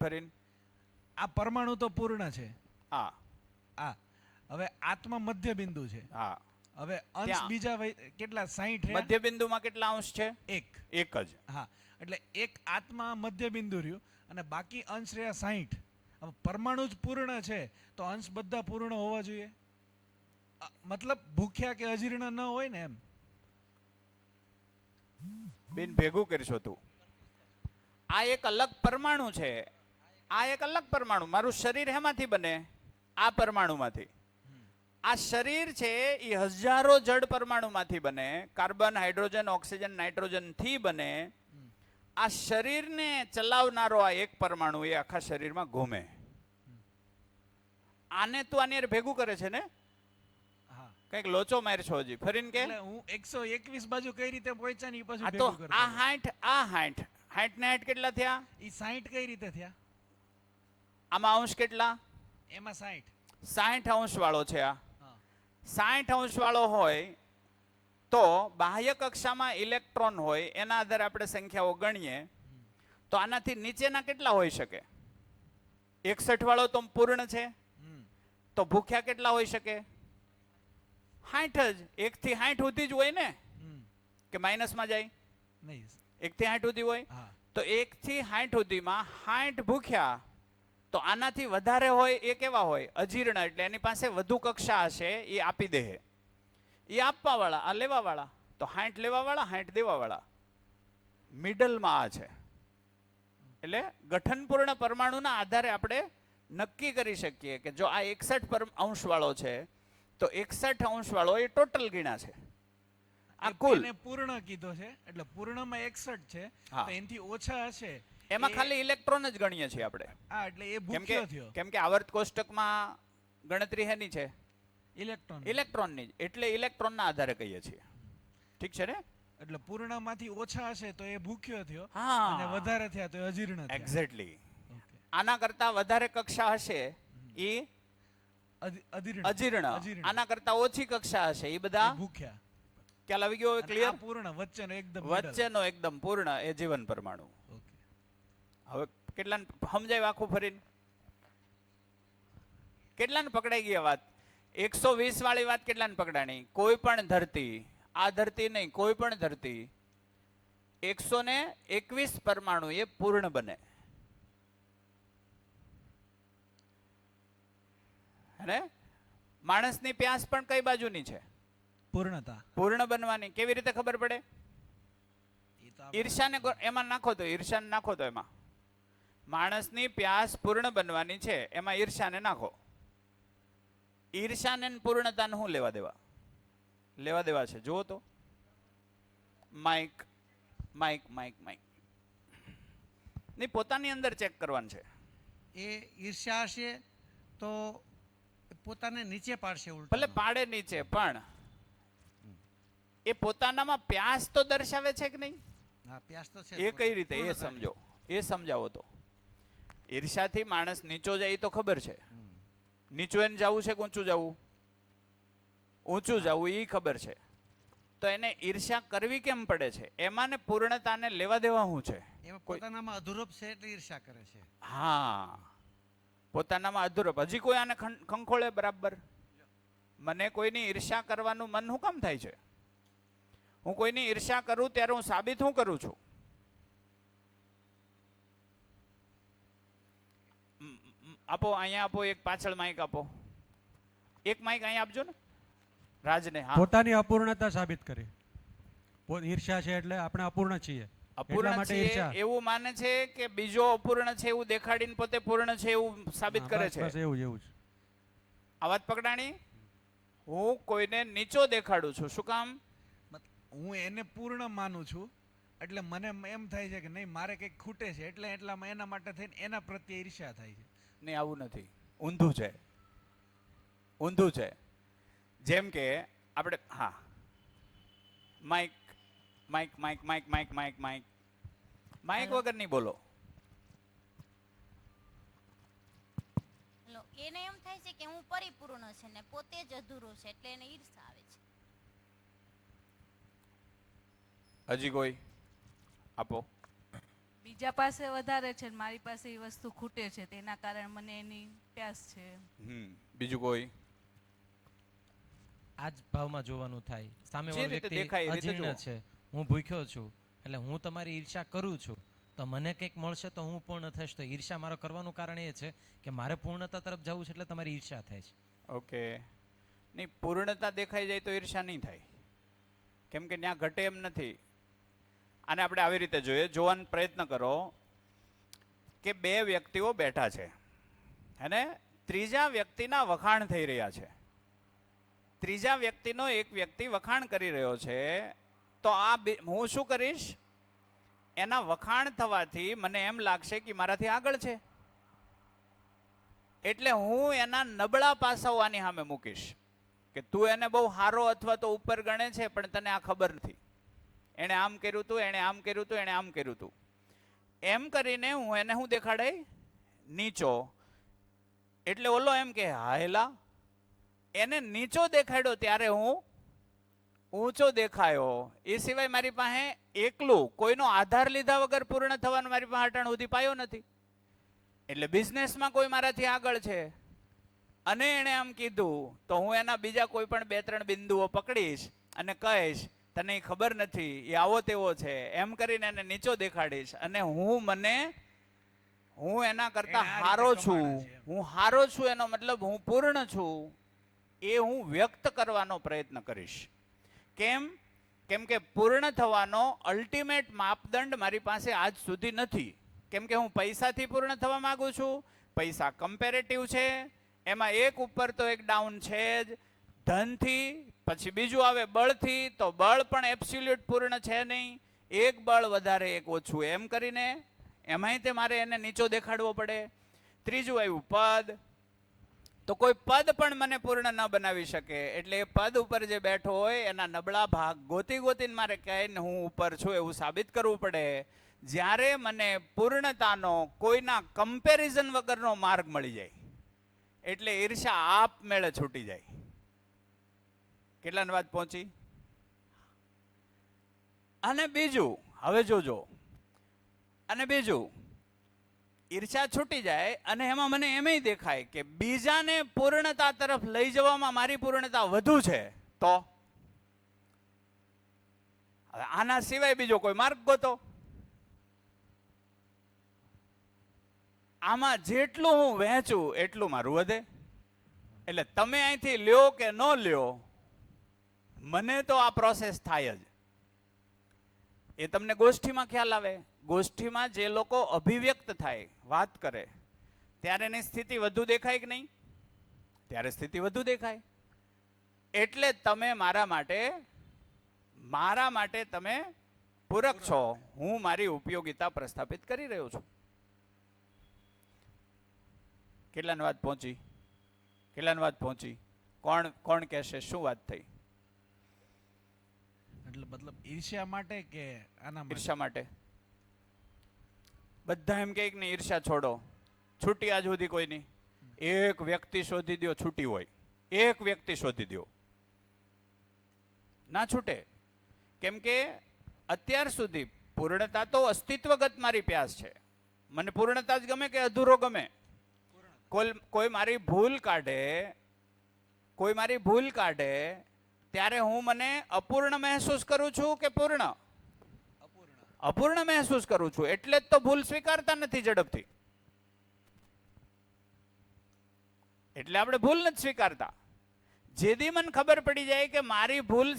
[SPEAKER 1] ફરીને
[SPEAKER 8] આ પરમાણુ તો પૂર્ણ છે.
[SPEAKER 1] હા
[SPEAKER 8] આ હવે આત્મા મધ્ય બિંદુ છે.
[SPEAKER 1] હા
[SPEAKER 8] હવે અંશ
[SPEAKER 1] ત્યાં.
[SPEAKER 8] બીજા કેટલા 60 રહ્યા?
[SPEAKER 1] મધ્ય બિંદુમાં કેટલા અંશ છે?
[SPEAKER 8] એક.
[SPEAKER 1] એક જ.
[SPEAKER 8] હા, એટલે એક આત્મા મધ્ય બિંદુ રહ્યું અને બાકી અંશ રહ્યા 60. હવે પરમાણુ જ પૂર્ણ છે તો અંશ બધા પૂર્ણ હોવા જોઈએ. મતલબ ભૂખ્યા કે અજીર્ણ ન હોય ને એમ.
[SPEAKER 1] બેન ભેગું કરશો તું. આ એક અલગ પરમાણુ છે, આ એક અલગ પરમાણુ. મારું શરીર હેમાંથી બને? આ પરમાણુમાંથી. આ શરીર છે એ હજારો જડ પરમાણુમાંથી બને, કાર્બન, હાઇડ્રોજન, ઓક્સિજન, નાઇટ્રોજન થી બને. આ શરીરને ચલાવનારો આ એક પરમાણુ એ આખા શરીરમાં ઘૂમે. આને તું આની હારે ભેગું કરે છે ને?
[SPEAKER 8] હા,
[SPEAKER 1] કઈક લોચો મારશો હજી ફરીને કે?
[SPEAKER 8] એટલે હું 121 બાજુ કઈ રીતે પહોંચ્યા ને એ પાછું
[SPEAKER 1] આ તો
[SPEAKER 8] ભેગું કરતો
[SPEAKER 1] આ
[SPEAKER 8] હતો.
[SPEAKER 1] 60 આ 60 60 ને 60 કેટલા થયા?
[SPEAKER 8] ઈ 60 કઈ રીતે થયા?
[SPEAKER 1] આમાં અંશ કેટલા?
[SPEAKER 8] એમાં 60.
[SPEAKER 1] 60 અંશ વાળો છે આ.
[SPEAKER 8] હા.
[SPEAKER 1] 60 અંશ વાળો હોય તો બાહ્ય કક્ષામાં ઇલેક્ટ્રોન હોય, એના આધારે આપણે સંખ્યાઓ ગણીએ તો આનાથી નીચેના કેટલા હોઈ શકે? 61 વાળો તો પૂર્ણ છે, તો ભૂખ્યા કેટલા હોઈ શકે? 60 જ. 1 થી 60 સુધી જ હોય ને, કે માઇનસમાં જાય?
[SPEAKER 8] નહીં.
[SPEAKER 1] 1 થી 60 સુધી હોય.
[SPEAKER 8] હા.
[SPEAKER 1] તો 1 થી 60 સુધીમાં 60 ભૂખ્યા, તો આનાથી વધારે હોય એ કેવા હોય? અજીર્ણ. એટલે એની પાસે વધુ કક્ષા હશે, એ આપી દે. એ આપવા વાળા, આ લેવા વાળા. તો 60 લેવા વાળા, 60 દેવા વાળા. મિડલમાં આ છે. એટલે ગઠનપૂર્ણ પરમાણુના આધારે આપણે નક્કી કરી શકીએ કે જો આ 61 અંશ વાળો છે તો 61 અંશ વાળો એ ટોટલ ગણ્યા છે. આ કુલ
[SPEAKER 8] એને પૂર્ણ કીધો છે એટલે પૂર્ણમાં 61 છે.
[SPEAKER 1] હા.
[SPEAKER 8] તો એનાથી ઓછા હશે
[SPEAKER 1] એમાં
[SPEAKER 8] એ-
[SPEAKER 1] ખાલી ઇલેક્ટ્રોન જ ગણીએ છીએ આપણે.
[SPEAKER 8] હા, એટલે એ
[SPEAKER 1] કેમ કે
[SPEAKER 8] ભૂખ્યો થયો.
[SPEAKER 1] કેમ કે આવર્ત કોષ્ટકમાં ગણતરી હેની છે?
[SPEAKER 8] ઇલેક્ટ્રોન.
[SPEAKER 1] ઇલેક્ટ્રોનની જ. એટલે ઇલેક્ટ્રોનના આધારે કહીએ છીએ. ઠીક છે ને?
[SPEAKER 8] એટલે પૂર્ણમાંથી ઓછા હશે તો એ ભૂખ્યો થયો
[SPEAKER 1] હા.
[SPEAKER 8] અને વધારે થયા તો એ અજીર્ણ થયા.
[SPEAKER 1] એક્ઝેક્ટલી.
[SPEAKER 8] Okay.
[SPEAKER 1] આના કરતા વધારે કક્ષા હશે એ
[SPEAKER 8] અજીર્ણ.
[SPEAKER 1] અજીર્ણ.
[SPEAKER 8] અજીર્ણ.
[SPEAKER 1] આના કરતા ઓછી કક્ષા હશે એ બધા
[SPEAKER 8] એ ભૂખ્યા.
[SPEAKER 1] ખ્યાલ આવી ગયો?
[SPEAKER 8] અને
[SPEAKER 1] ક્લિયર?
[SPEAKER 8] આ પૂર્ણ વચ્ચેનો એકદમ middle.
[SPEAKER 1] વચ્ચેનો એકદમ પૂર્ણ એ જીવન પરમાણુ.
[SPEAKER 8] Okay.
[SPEAKER 1] હવે કેટલાને સમજાય આખું ફરીને? કેટલાને પકડાઈ ગઈ આ વાત? 120 વાળી વાત કેટલાને પકડાણી? કોઈ પણ ધરતી, આ ધરતી નહીં, કોઈ પણ ધરતી 121 પરમાણુ એ પૂર્ણ બને. હે? માણસની પ્યાસ પણ કઈ બાજુની છે?
[SPEAKER 8] પૂર્ણતા.
[SPEAKER 1] પૂર્ણ બનવાની. કેવી રીતે ખબર પડે?
[SPEAKER 8] એ તો આપણે-
[SPEAKER 1] ઈર્ષાને એમાં નાખો તો, ઈર્ષાને નાખો તો એમાં. માણસની પ્યાસ પૂર્ણ બનવાની છે, એમાં ઈર્ષાને નાખો. ઈર્ષાને ને પૂર્ણતાને શું લેવા દેવા? લેવા દેવા છે જુઓ તો. માઇક માઇક માઇક માઇક ની પોતાની અંદર ચેક કરવાનું છે.
[SPEAKER 7] એ ઈર્ષ્યા હશે તો પોતાને નીચે પાડશે
[SPEAKER 1] ભલે
[SPEAKER 7] ઉલટા.
[SPEAKER 1] પાડે નીચે, પણ એ પોતાનામાં પ્યાસ તો દર્શાવે છે કે નહીં?
[SPEAKER 7] હા, પ્યાસ તો છે.
[SPEAKER 1] એ કઈ રીતે? એ સમજો, એ સમજાવો તો. ઈર્ષાથી માણસ નીચો જાય એ તો ખબર છે. નીચું એને જવું છે કે ઊંચું જવું? ઊંચું જવું એ ખબર છે. તો એને ઈર્ષા કરવી કેમ પડે છે? એમાં ને પૂર્ણતાને લેવા દેવા શું છે?
[SPEAKER 7] એમાં પોતાનામાં અધૂરપ છે એટલે ઈર્ષ્યા કરે છે.
[SPEAKER 1] હા, પોતાનામાં અધૂરપ. હજી કોઈ આને ખંખોળે બરાબર? મને કોઈની ઈર્ષા કરવાનું મન શું કામ થાય છે? હું કોઈની ઈર્ષા કરું ત્યારે હું સાબિત શું કરું છું? આપો, અહીંયા આપો, એક પાછળ માઇક આપો. એક માઇક અહીંયા આપજો ને રાજને. હા,
[SPEAKER 9] પોતાની અપૂર્ણતા સાબિત કરી. ઈર્ષ્યા છે એટલે આપણે અપૂર્ણ છીએ. એટલા
[SPEAKER 1] અપૂર્ણ
[SPEAKER 9] માટે
[SPEAKER 1] છે
[SPEAKER 9] ઈર્ષ્યા.
[SPEAKER 1] એવું માને છે કે બીજો અપૂર્ણ છે એવું દેખાડીને પોતે પૂર્ણ છે એવું સાબિત
[SPEAKER 9] હા,
[SPEAKER 1] કરે
[SPEAKER 9] બસ,
[SPEAKER 1] છે.
[SPEAKER 9] બસ એવું જ એવું જ.
[SPEAKER 1] આ વાત પકડાણી? હું કોઈને નીચો દેખાડું છું. શું કામ?
[SPEAKER 8] હું એને પૂર્ણ માનું છું એટલે મને એમ થાય છે કે નહીં મારે કંઈક ખૂટે છે એટલે એટલામાં એના માટે થઈને એના પ્રત્યે ઈર્ષ્યા થાય છે.
[SPEAKER 1] નહીં, આવું નથી. ઊંધું છે, ઊંધું છે. જેમ કે આપણે, હા, mike mike mike mike mike mike mike mike વગર નહીં બોલો.
[SPEAKER 10] એને એમ થાય છે કે હું પરિપૂર્ણ છે ને પોતે જ અધૂરો છે એટલે એને ઈર્ષા આવે છે.
[SPEAKER 1] હજી કોઈ આપો.
[SPEAKER 2] બીજા પાસે વધારે છે ને મારી પાસે એ વસ્તુ ખૂટે છે તેના કારણે મને એની પ્યાસ છે.
[SPEAKER 1] બીજું કોઈ?
[SPEAKER 6] આ જ ભાવમાં જોવાનું થાય. સામેવાળો
[SPEAKER 1] જે રીતે
[SPEAKER 6] વ્યક્તિ
[SPEAKER 1] દેખાય એ રીતે
[SPEAKER 6] અજીર્ણ
[SPEAKER 1] જુઓ.
[SPEAKER 6] છે, હું ભૂખ્યો છું, એટલે હું તમારી ઈર્ષા કરું છું, તો મને કંઈક મળશે તો હું પૂર્ણ થઈશ. તો ઈર્ષા મારો કરવાનું કારણ એ છે કે મારે પૂર્ણતા તરફ જવું છે, એટલે તમારી ઈર્ષા થાય છે.
[SPEAKER 1] ઓકે, નહીં પૂર્ણતા દેખાઈ જાય તો ઈર્ષા નહીં થાય, કેમ કે ત્યાં ઘટે એમ નથી. આને આપણે આવી રીતે જોઈએ, જોવાનો પ્રયત્ન કરો કે બે વ્યક્તિઓ બેઠા છે અને ત્રીજા વ્યક્તિના વખાણ થઈ રહ્યા છે. ત્રીજા વ્યક્તિનો એક વ્યક્તિ વખાણ કરી રહ્યો છે, તો હું શું કરીશ? એના વખાણ થવાથી મને એમ લાગશે કે મારાથી આગળ છે, એટલે હું એના નબળા પાસાઓ આની સામે મૂકીશ કે તું એને બહુ સારો અથવા તો ઉપર ગણે છે, પણ તને આ ખબર નથી, એણે આમ કર્યું હતું, એણે આમ કર્યું હતું, એણે આમ કર્યું હતું. એમ કરીને હું એને શું દેખાડાય? નીચો. એટલે ઓલો એમ કે હાયલા, એને નીચો દેખાડ્યો ત્યારે હું ઊંચો દેખાયો. એ સિવાય મારી પાસે એકલું કોઈનો આધાર લીધા વગર પૂર્ણ થવાનો મારી પાસે અટાણ સુધી પાયો નથી. એટલે બિઝનેસમાં કોઈ મારાથી આગળ છે અને એણે આમ કીધું, તો હું એના બીજા કોઈ પણ 2-3 બિંદુઓ પકડીશ અને કહીશ તને ખબર નથી, એ આવો તેવો છે, એમ કરીને એને નીચો દેખાડીશ. અને હું એના કરતા હારો છું, હું હારો છું એનો મતલબ હું પૂર્ણ છું, એ હું વ્યક્ત કરવાનો પ્રયત્ન કરીશ. કેમ? કેમ કે પૂર્ણ થવાનો અલ્ટિમેટ માપદંડ મારી પાસે આજ સુધી નથી. કેમ કે હું પૈસાથી પૂર્ણ થવા માંગુ છું, પૈસા કમ્પેરેટિવ છે, એમાં એક ઉપર તો એક ડાઉન છે જ. ધનથી પછી બીજું આવે બળથી, તો બળ પણ એબ્સોલ્યુટ પૂર્ણ છે નહીં, એક બળ વધારે એક ઓછું, એમ કરીને એમાંય તે મારે એને નીચો દેખાડવો પડે. ત્રીજું આવ્યું પદ, તો કોઈ પદ પણ મને પૂર્ણ ન બનાવી શકે, એટલે એ પદ ઉપર જે બેઠો હોય એના નબળા ભાગ ગોતીને મારે કહીને હું ઉપર છું એવું સાબિત કરવું પડે. જ્યારે મને પૂર્ણતાનો કોઈના કમ્પેરિઝન વગરનો માર્ગ મળી જાય એટલે ઈર્ષા આપમેળે છૂટી જાય. કેટલાની વાત પહોંચી? અને બીજું હવે જોજો, અને બીજું ઈર્ષા છૂટી જાય અને એમાં મને એમય દેખાય કે બીજાને પૂર્ણતા તરફ લઈ જવામાં મારી પૂર્ણતા વધુ છે, તો હવે આના સિવાય બીજો કોઈ માર્ગ ગોતો. આમાં જેટલું હું વહેંચું એટલું મારું વધે. એટલે તમે અહીંથી લ્યો કે ન લ્યો, મને તો આ પ્રોસેસ થાય જ. એ તમને ગોષ્ઠીમાં ખ્યાલ આવે. ગોષ્ઠીમાં જે લોકો અભિવ્યક્ત થાય, વાત કરે, ત્યારે એની સ્થિતિ વધુ દેખાય કે નહીં? ત્યારે સ્થિતિ વધુ દેખાય. એટલે તમે મારા માટે તમે પૂરક છો, હું મારી ઉપયોગિતા પ્રસ્થાપિત કરી રહ્યો છું. કેટલાની વાત પહોંચી? કેટલાની વાત પહોંચી? કોણ કહેશે શું વાત થઈ?
[SPEAKER 8] એટલે મતલબ ઈર્ષ્યા માટે કે આના માટે?
[SPEAKER 1] ઈર્ષા માટે. બધા એમ કે ને ઈર્ષા છોડો, છૂટી આજ સુધી કોઈની. એક વ્યક્તિ શોધી દો છૂટી હોય, એક વ્યક્તિ શોધી દો, ના છૂટે. કેમ કે અત્યાર સુધી પૂર્ણતા તો અસ્તિત્વગત મારી પ્યાસ છે. મને પૂર્ણતા જ ગમે કે અધૂરો ગમે? કોઈ મારી ભૂલ કાઢે ત્યારે હું મને અપૂર્ણ મહેસૂસ કરું છું કે પૂર્ણ? અપૂર્ણ મહેસૂસ કરું છું. એટલે જ તો ભૂલ સ્વીકારતા નથી ઝડપથી. એટલે આપણે ભૂલ નથી સ્વીકારતા. જેથી મને ખબર પડી જાય કે મારી ભૂલ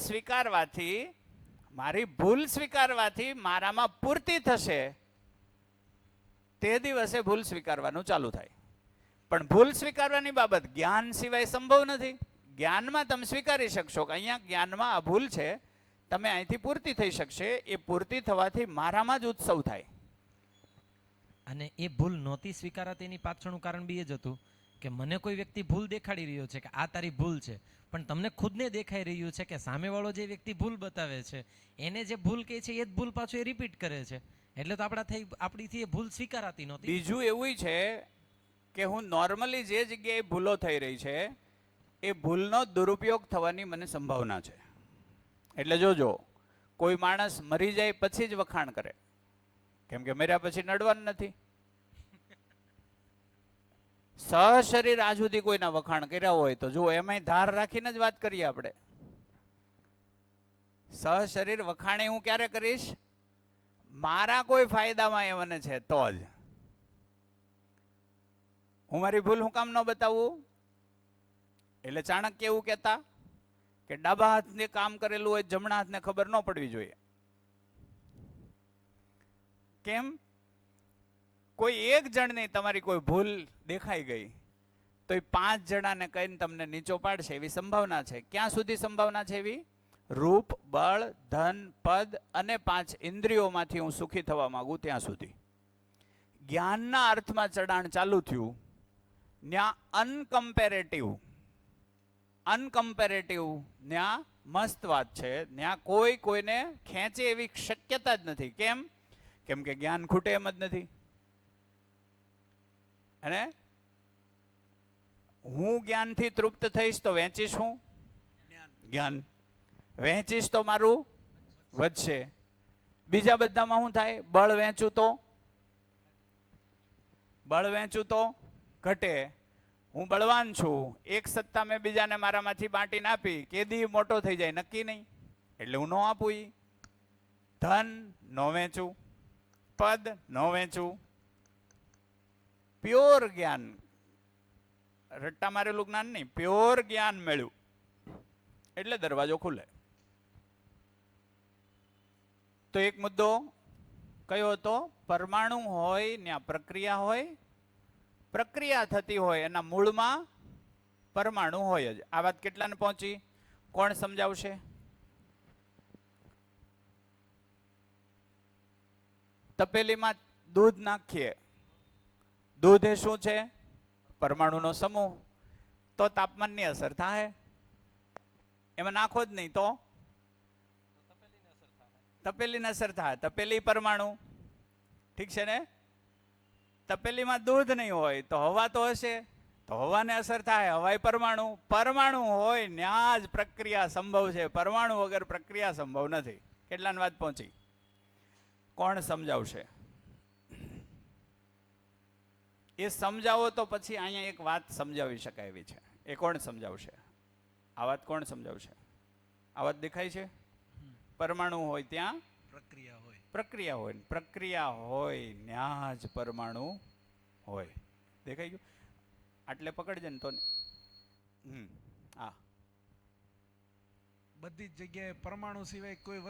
[SPEAKER 1] સ્વીકારવાથી મારામાં પૂર્તિ થશે, તે દિવસે ભૂલ સ્વીકારવાનું ચાલુ થાય. પણ ભૂલ સ્વીકારવાની બાબત જ્ઞાન સિવાય સંભવ નથી. જ્ઞાનમાં તમે સ્વીકારી શકશો કે અહીંયા જ્ઞાનમાં આ ભૂલ છે, તમે અહીંથી પૂર્તિ થઈ શકશે. એ પૂર્તિ થવાથી મારામાં જ ઉત્સવ થાય.
[SPEAKER 6] અને એ ભૂલ નહોતી સ્વીકારાતી એની પાછળનું કારણ બી એ જ હતું કે મને કોઈ વ્યક્તિ ભૂલ દેખાડી રહ્યો છે કે આ તારી ભૂલ છે, પણ તમને ખુદને દેખાઈ રહ્યું છે કે સામેવાળો જે વ્યક્તિ ભૂલ બતાવે છે એને જે ભૂલ કહે છે એ જ ભૂલ પાછું એ રિપીટ કરે છે. એટલે તો આપણીથી એ ભૂલ સ્વીકારાતી નહોતી.
[SPEAKER 1] બીજું એવું છે કે હું નોર્મલી જે જગ્યાએ ભૂલો થઈ રહી છે એ ભૂલનો દુરુપયોગ થવાની મને સંભાવના છે. એટલે જોજો, કોઈ માણસ મરી જાય પછી જ વખાણ કરે, કેમ કે મર્યા પછી નડવાનું નથી. સહશરીર આજ સુધી કોઈના વખાણ કર્યા હોય તો જો એમાંય ધાર રાખીને જ વાત કરીએ આપણે. સહશરીર વખાણી હું ક્યારે કરીશ? મારા કોઈ ફાયદામાં એ મને છે તો જ. હું મારી ભૂલ હું કામ ન બતાવું? એટલે ચાણક્ય એવું કહેતા કે ડાબા હાથને કામ કરેલું હોય જમણા હાથને ખબર ન પડવી જોઈએ. કેમ? કોઈ એક જણની તમારી કોઈ ભૂલ દેખાઈ ગઈ તો એ 5 જણાને કહીને તમને નીચો પાડશે એવી સંભાવના છે. ક્યાં સુધી સંભાવના છે એવી? રૂપ, બળ, ધન, પદ અને 5 ઇન્દ્રિયોમાંથી હું સુખી થવા માંગુ ત્યાં સુધી. જ્ઞાનના અર્થમાં ચડાણ ચાલુ થયું ત્યાં અનકમ્પેરેટિવ ત્યાં મસ્ત વાત છે. ત્યાં કોઈને ખેંચે એવી શક્યતા જ નથી. કેમ કે જ્ઞાન ખૂટે એમ જ નથી. અને હું જ્ઞાનથી તૃપ્ત થઈશ તો વહેંચીશ હું જ્ઞાન, વહેંચીશ તો મારું વધશે. બીજા બધામાં શું થાય? બળ વહેંચું તો ઘટે. હું બળવાન છું, એક સત્તા મેં બીજાને મારામાંથી બાંટીને આપી, કેદી મોટો થઈ જાય નક્કી નહીં, એટલે હું ન આપું. ધન ન વેચું, પદ ન વેચું. પ્યોર જ્ઞાન, રટ્ટા મારેલું જ્ઞાન નહીં, પ્યોર જ્ઞાન મળ્યું એટલે દરવાજો ખુલે. તો એક મુદ્દો કયો હતો? પરમાણુ હોય ત્યાં પ્રક્રિયા હોય, પ્રક્રિયા થતી હોય એના મૂળમાં પરમાણુ હોય જ. આ વાત કેટલાને પહોંચી? કોણ સમજાવશે? તપેલીમાં દૂધ નાખીએ, દૂધ એ શું છે? પરમાણુનો સમૂહ. તો તાપમાનની અસર થાય. એમાં નાખો જ નહીં તો તપેલીને અસર થાય. તપેલી પરમાણુ, ઠીક છે ને? તપેલીમાં દૂધ નહીં હોય તો હવા તો હશે, તો હવાને અસર થાય. હવાય પરમાણુ. પરમાણુ હોય ત્યાં જ પ્રક્રિયા સંભવ છે. પરમાણુ વગર પ્રક્રિયા સંભવ નથી. કેટલાની વાત પહોંચી? કોણ સમજાવશે? એ સમજાવો તો પછી અહીંયા એક વાત સમજાવી શકાય એવી છે. એ કોણ સમજાવશે? આ વાત કોણ સમજાવશે? આ વાત દેખાય છે? પરમાણુ હોય ત્યાં પ્રક્રિયા હોય, પ્રક્રિયા હોય, પ્રક્રિયા હોય ત્યાં જ પરમાણુ હોય. દેખાઈ ગયું? આટલે પકડજે ને તો. હા,
[SPEAKER 8] બધી જ જગ્યાએ પરમાણુ સિવાય કોઈ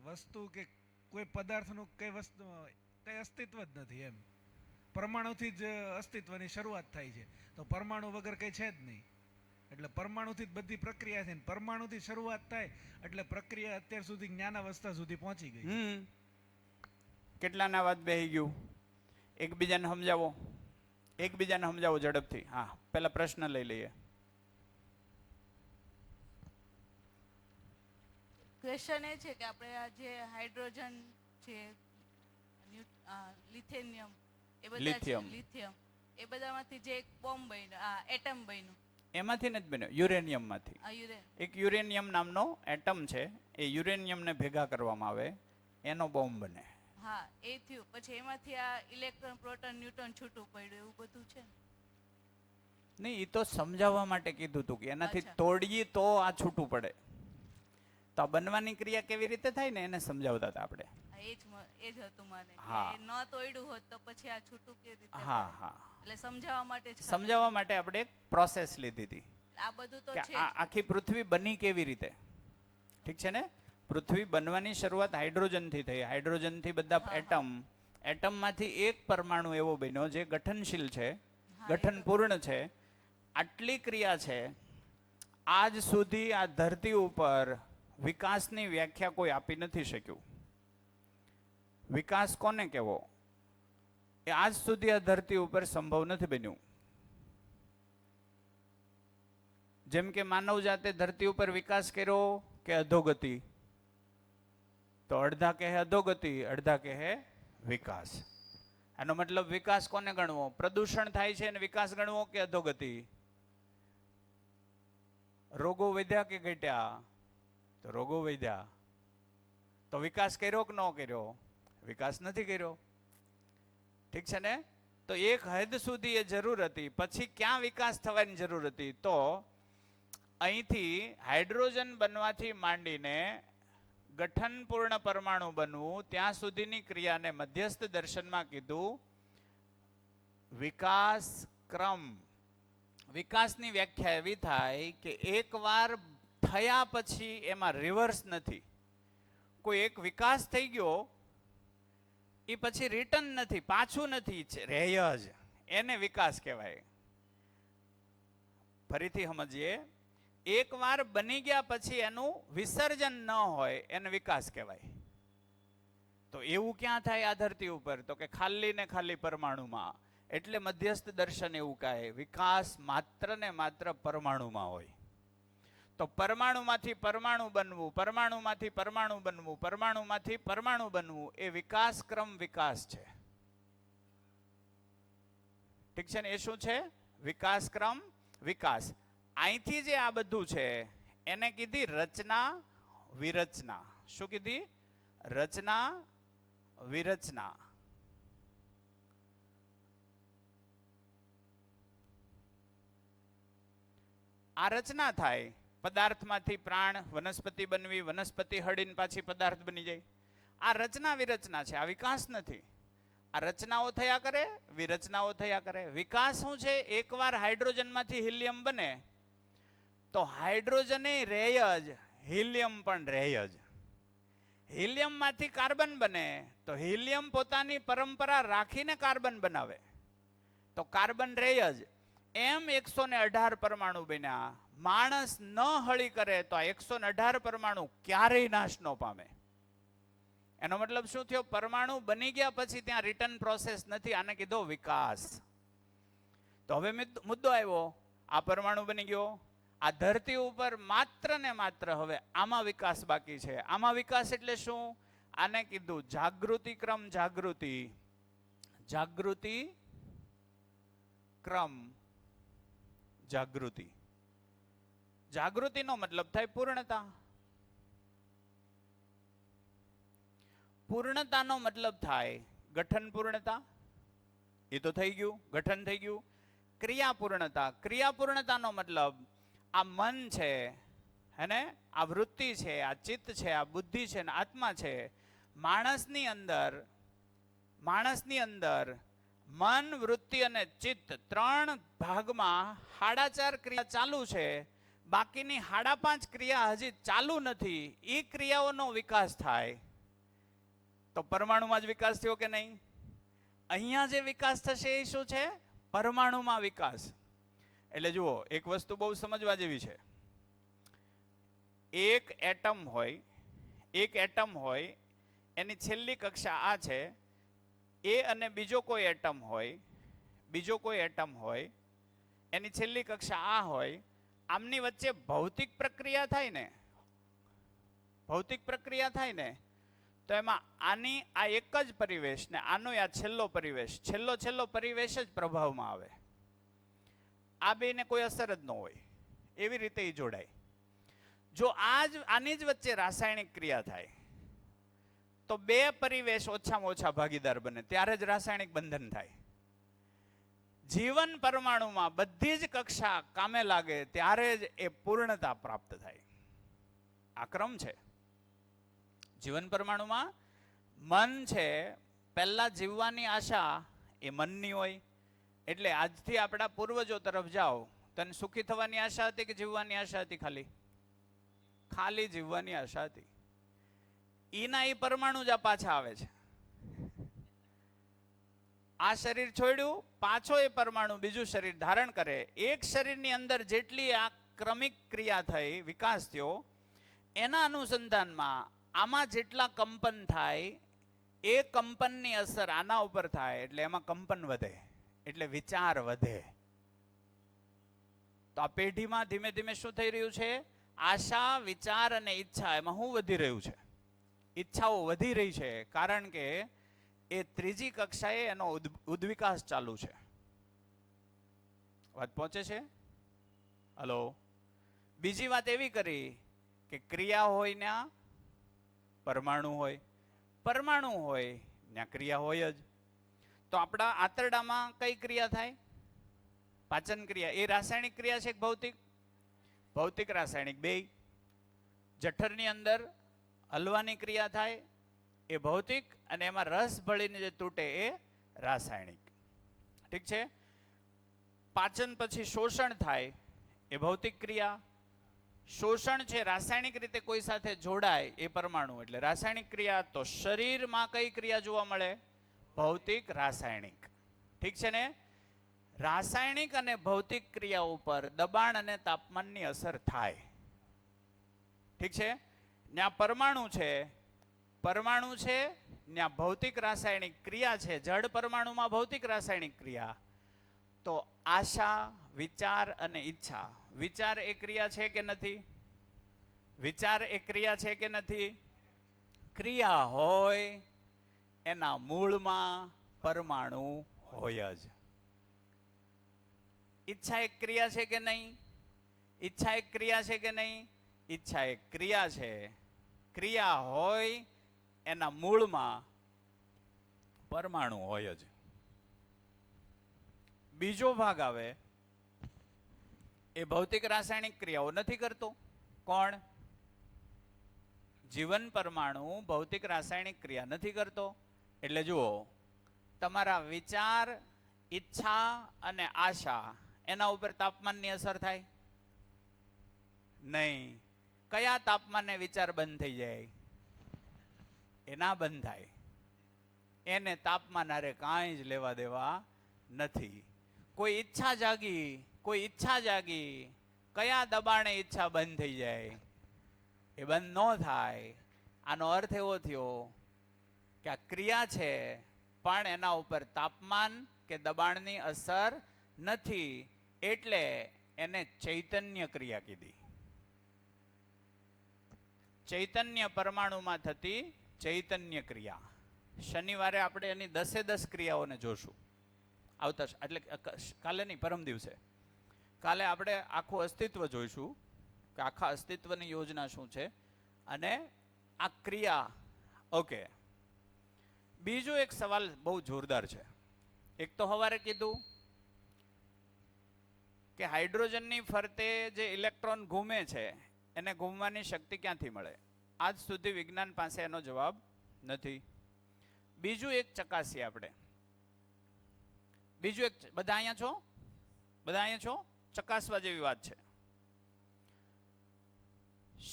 [SPEAKER 8] વસ્તુ કે કોઈ પદાર્થનું કઈ અસ્તિત્વ જ નથી. એમ પરમાણુથી જ અસ્તિત્વની શરૂઆત થાય છે. તો પરમાણુ વગર કઈ છે જ નહીં. એટલે પરમાણુથી જ બધી પ્રક્રિયા છે. પરમાણુથી શરૂઆત થાય એટલે પ્રક્રિયા અત્યાર સુધી જ્ઞાનાવસ્થા સુધી પહોંચી ગઈ.
[SPEAKER 1] કેટલાના વાત બેહી ગયું? એકબીજાને સમજાવો ઝડપથી. હા, પેલા પ્રશ્ન લઈ લઈએ.
[SPEAKER 2] ક્વેશ્ચન એ છે કે આપણે આ જે હાઇડ્રોજન છે, લિથિયમ, એ બધા લિથિયમ, એ બધામાંથી જે એક બોમ્બ બન્યો, એટમ બન્યું,
[SPEAKER 1] એમાંથી નથી બન્યો, યુરેનિયમમાંથી. એક યુરેનિયમ નામનો એટમ છે, એ યુરેનિયમને ભેગા કરવામાં આવે એનો બોમ્બ બને.
[SPEAKER 2] હા, એ થયું. પછી એમાંથી આ ઇલેક્ટ્રોન, પ્રોટોન, ન્યુટ્રોન છૂટું પડ્યું, એવું બધું છે
[SPEAKER 1] નહીં. એ તો સમજાવવા માટે કીધું હતું કે એનાથી તોડીએ તો આ છૂટું પડે. તો આ બનવાની ક્રિયા કેવી રીતે થાય ને એને સમજાવતા હતા આપણે.
[SPEAKER 2] એ જ હતું મને.
[SPEAKER 1] હા,
[SPEAKER 2] ન તોડ્યું હોત તો પછી આ છૂટું કેવી રીતે?
[SPEAKER 1] હા હા,
[SPEAKER 2] એટલે
[SPEAKER 1] સમજાવવા માટે આપણે એક પ્રોસેસ લીધી હતી.
[SPEAKER 2] આ બધું તો છે.
[SPEAKER 1] આખી પૃથ્વી બની કેવી રીતે? ઠીક છે ને? પૃથ્વી બનવાની શરૂઆત હાઇડ્રોજનથી થઈ. હાઇડ્રોજનથી બધા એટમમાંથી એક પરમાણુ એવો બન્યો જે ગઠનશીલ છે, ગઠનપૂર્ણ છે. આટલી ક્રિયા છે. આજ સુધી આ ધરતી ઉપર વિકાસની વ્યાખ્યા કોઈ આપી નથી શક્યું. વિકાસ કોને કહેવો એ આજ સુધી આ ધરતી ઉપર સંભવ નથી બન્યું. જેમ કે માનવ જાતે ધરતી ઉપર વિકાસ કર્યો કે અધોગતિ? તો અડધા કહે અધોગતિ, અડધા કહે વિકાસ. આનો મતલબ વિકાસ કોને ગણવો? પ્રદૂષણ થાય છે અને વિકાસ ગણવો કે અધોગતિ? રોગો વધ્યા કે ઘટ્યા? તો રોગો વધ્યા. તો વિકાસ કર્યો કે ન કર્યો? વિકાસ નથી કર્યો. ઠીક છે ને? તો એક હદ સુધી એ જરૂર હતી. પછી ક્યાં વિકાસ થવાની જરૂર હતી? તો અહીંથી હાઇડ્રોજન બનવાથી માંડીને ગઠનપૂર્ણ પરમાણુ બનવું ત્યાં સુધીની ક્રિયાને મધ્યસ્થ દર્શનમાં કીધું વિકાસ ક્રમ. વિકાસની વ્યાખ્યા એવી થાય કે એકવાર થયા પછી એમાં રિવર્સ નથી. કોઈ એક વિકાસ થઈ ગયો એ પછી રિટર્ન નથી, પાછું નથી, રહે જ, એને વિકાસ કહેવાય. ફરીથી સમજીએ, એકવાર બની ગયા પછી એનું વિસર્જન ન હોય એને વિકાસ કહેવાય. તો એવું ક્યાં થાય આ ધરતી ઉપર? તો કે ખાલી ને ખાલી પરમાણુમાં. એટલે મધ્યસ્થ દર્શન એવું કહે વિકાસ માત્ર ને માત્ર પરમાણુમાં હોય. તો પરમાણુમાંથી પરમાણુ બનવું, પરમાણુમાંથી પરમાણુ બનવું, પરમાણુમાંથી પરમાણુ બનવું એ વિકાસ ક્રમ વિકાસ છે. ઠીક છે ને? એ શું છે? વિકાસ ક્રમ વિકાસ. અહીંથી જે આ બધું છે એને કીધી રચના વિરચના. શું કીધી? રચના વિરચના. આ રચના થાય. પદાર્થમાંથી પ્રાણ, વનસ્પતિ બનવી, વનસ્પતિ હળીને પાછી પદાર્થ બની જાય. આ રચના વિરચના છે, આ વિકાસ નથી. આ રચનાઓ થયા કરે, વિરચનાઓ થયા કરે. વિકાસ શું છે? એકવાર હાઇડ્રોજનમાંથી હિલિયમ બને તો હાઇડ્રોજન રહે જ, હિલિયમ પણ રહે જ. હિલિયમમાંથી કાર્બન બને તો હિલિયમ પોતાની પરંપરા રાખીને કાર્બન બનાવે તો કાર્બન રહે જ. એમ 118 પરમાણુ બન્યા. માણસ ન હળી કરે તો આ 118 પરમાણુ ક્યારેય નાશ ન પામે. એનો મતલબ શું થયો? પરમાણુ બની ગયા પછી ત્યાં રિટર્ન પ્રોસેસ નથી. આને કીધો વિકાસ. તો હવે મુદ્દો આવ્યો, આ પરમાણુ બની ગયો, આ ધરતી ઉપર માત્ર ને માત્ર હવે આમાં વિકાસ બાકી છે. આમાં વિકાસ એટલે શું? આને કીધું જાગૃતિ ક્રમ જાગૃતિ. જાગૃતિ ક્રમ જાગૃતિ. જાગૃતિનો મતલબ થાય પૂર્ણતા. પૂર્ણતાનો મતલબ થાય ગઠન પૂર્ણતા. એ તો થઈ ગયું, ગઠન થઈ ગયું. ક્રિયા પૂર્ણતા. ક્રિયા પૂર્ણતાનો મતલબ આ મન છે, હેને, આ વૃત્તિ છે, આ ચિત્ત છે, આ બુદ્ધિ છે ને આત્મા છે. માણસની અંદર મન, વૃત્તિ અને ચિત્ત 3 ભાગમાં 4.5 ક્રિયા ચાલુ છે. બાકીની 5.5 ક્રિયા હજી ચાલુ નથી. એ ક્રિયાઓનો વિકાસ થાય. તો પરમાણુમાં જ વિકાસ થયો કે નહીં? અહીંયા જે વિકાસ થશે એ શું છે? પરમાણુમાં વિકાસ. એટલે જુઓ, એક વસ્તુ બહુ સમજવા જેવી છે. એક એટમ હોય, એની છેલ્લી કક્ષા આ છે. એ અને બીજો કોઈ એટમ હોય, એની છેલ્લી કક્ષા આ હોય. આમની વચ્ચે ભૌતિક પ્રક્રિયા થાય ને તો એમાં આની આ એક જ પરિવેશ ને આનો આ છેલ્લો પરિવેશ જ પ્રભાવમાં આવે. આ બેને કોઈ અસર જ ન હોય. એવી રીતે એ જોડાય. જો આની જ વચ્ચે રાસાયણિક ક્રિયા થાય તો 2 પરિવેશ ઓછામાં ઓછા ભાગીદાર બને, ત્યારે જ રાસાયણિક બંધન થાય. જીવન પરમાણુમાં બધી જ કક્ષા કામે લાગે ત્યારે જ એ પૂર્ણતા પ્રાપ્ત થાય. આ ક્રમ છે. જીવન પરમાણુમાં મન છે, પહેલા જીવવાની આશા એ મનની હોય. એટલે આજથી આપણા પૂર્વજો તરફ જાઓ, તને સુખી થવાની આશા હતી કે જીવવાની આશા હતી? ખાલી જીવવાની આશા હતી. એના એ પરમાણુ જ પાછા આવે છે. આ શરીર છોડ્યું, પાછો એ પરમાણુ બીજું શરીર ધારણ કરે. એક શરીરની અંદર જેટલી આ ક્રમિક ક્રિયા થઈ, વિકાસ થયો, એના અનુસંધાનમાં આમાં જેટલા કંપન થાય એ કંપનની અસર આના ઉપર થાય. એટલે એમાં કંપન વધે, એટલે વિચાર વધે. તો આ પેઢીમાં ધીમે ધીમે શું થઈ રહ્યું છે? આશા, વિચાર અને ઈચ્છા, એમાં શું વધી રહ્યું છે? ઈચ્છાઓ વધી રહી છે. કારણ કે એ 3જી કક્ષાએ એનો ઉદ્વિકાસ ચાલુ છે. વાત પહોંચે છે? હલો. બીજી વાત એવી કરી કે ક્રિયા હોય ત્યાં પરમાણુ હોય, પરમાણુ હોય ત્યાં ક્રિયા હોય જ. તો આપણા આંતરડામાં કઈ ક્રિયા થાય? પાચન ક્રિયા. એ રાસાયણિક ક્રિયા છે કે ભૌતિક? ભૌતિક રાસાયણિક બેય. જઠરની અંદર હલવાની ક્રિયા થાય એ ભૌતિક, અને એમાં રસ ભળીને જે તૂટે એ રાસાયણિક. ઠીક છે. પાચન પછી શોષણ થાય એ ભૌતિક ક્રિયા. શોષણ છે રાસાયણિક રીતે કોઈ સાથે જોડાય એ પરમાણુ એટલે રાસાયણિક ક્રિયા. તો શરીરમાં કઈ ક્રિયા જોવા મળે? ભૌતિક રાસાયણિક. ઠીક છે ને. રાસાયણિક અને ભૌતિક ક્રિયા ઉપર દબાણ અને તાપમાનની અસર થાય. ઠીક છે. ત્યાં પરમાણુ છે, ત્યાં ભૌતિક રાસાયણિક ક્રિયા છે. જડ પરમાણુમાં ભૌતિક રાસાયણિક ક્રિયા. તો આશા, વિચાર અને ઈચ્છા. વિચાર એ ક્રિયા છે કે નથી? વિચાર એ ક્રિયા છે કે નથી? ક્રિયા હોય એના મૂળમાં પરમાણુ હોય જ. ઈચ્છા એક ક્રિયા છે કે નહીં? ઈચ્છા એક ક્રિયા છે કે નહીં? ઈચ્છા એક ક્રિયા છે. ક્રિયા હોય એના મૂળમાં પરમાણુ હોય જ. બીજો ભાગ આવે એ ભૌતિક રાસાયણિક ક્રિયાઓ નથી કરતો. કોણ? જીવન પરમાણુ ભૌતિક રાસાયણિક ક્રિયા નથી કરતો. એટલે જુઓ, તમારા વિચાર, ઈચ્છા અને આશા એના ઉપર તાપમાનની અસર થાય નહીં. કયા તાપમાને વિચાર બંધ થઈ જાય? એના બંધ થાય. એને તાપમાન હારે કાંઈ જ લેવા દેવા નથી. કોઈ ઈચ્છા જાગી, કયા દબાણે ઈચ્છા બંધ થઈ જાય? એ બંધ ન થાય. આનો અર્થ એવો થયો કે આ ક્રિયા છે પણ એના ઉપર તાપમાન કે દબાણની અસર નથી, એટલે એને ચૈતન્ય ક્રિયા કીધી. ચૈતન્ય પરમાણુમાં થતી ચૈતન્ય ક્રિયા. શનિવારે આપણે એની 10 ક્રિયાઓને જોશું. આવતા એટલે કાલે નહીં, પરમ દિવસે. કાલે આપણે આખું અસ્તિત્વ જોઈશું કે આખા અસ્તિત્વની યોજના શું છે અને આ ક્રિયા. ઓકે. બીજો એક સવાલ બહુ જોરદાર છે. એક તો સવારે કીધું કે હાઇડ્રોજનની ફરતે જે ઇલેક્ટ્રોન ઘૂમે છે એને ઘૂમવાની શક્તિ ક્યાંથી મળે? આજ સુધી વિજ્ઞાન પાસે એનો જવાબ નથી. બીજું એક ચકાસીએ આપણે. બધા અહીંયા છો? બધા અહીંયા છો? ચકાસવા જેવી વાત છે.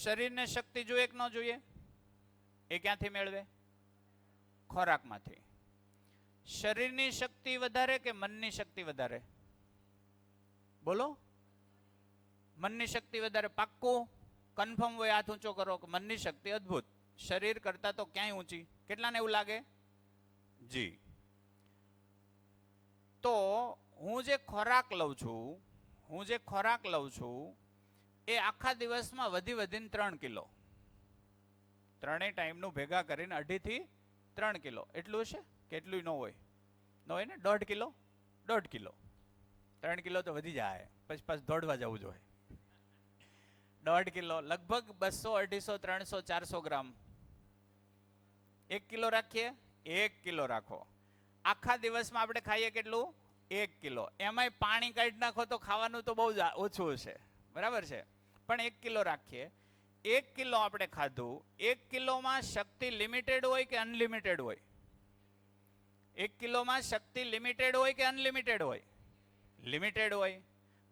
[SPEAKER 1] શરીરને શક્તિ જોઈએ કે ન જોઈએ? એ ક્યાંથી મેળવે? ખોરાકમાંથી. શરીરની શક્તિ વધારે કે મનની શક્તિ વધારે? બોલો. મનની શક્તિ વધારે. પાક્કું? કન્ફર્મ હોય હાથ ઊંચો કરો કે મનની શક્તિ અદ્ભુત. શરીર કરતા તો ક્યાંય ઊંચી. કેટલાને એવું લાગે? જી. તો હું જે ખોરાક લઉં છું એ આખા દિવસમાં વધીને 3 કિલો. ત્રણેય ટાઈમનું ભેગા કરીને 2.5 થી 3 કિલો એટલું હશે કે એટલું ન હોય? ન હોય ને? 1.5 કિલો. 1.5 કિલો. 3 કિલો તો વધી જાય, પછી પાછું દોડવા જવું જોઈએ. 1.5 કિલો લગભગ 200, 250, 300, 400 ગ્રામ. 1 કિલો રાખીએ? 1 કિલો રાખો. આખા દિવસમાં આપણે ખાઈએ કેટલું? 1 કિલો. એમાંય પાણી કાઢી નાખો તો ખાવાનું તો બહુ ઓછું હશે, બરાબર છે? પણ 1 કિલો રાખીએ. 1 કિલો આપણે ખાધું. 1 કિલોમાં શક્તિ લિમિટેડ હોય કે અનલિમિટેડ હોય? 1 કિલોમાં શક્તિ લિમિટેડ હોય કે અનલિમિટેડ હોય? લિમિટેડ હોય.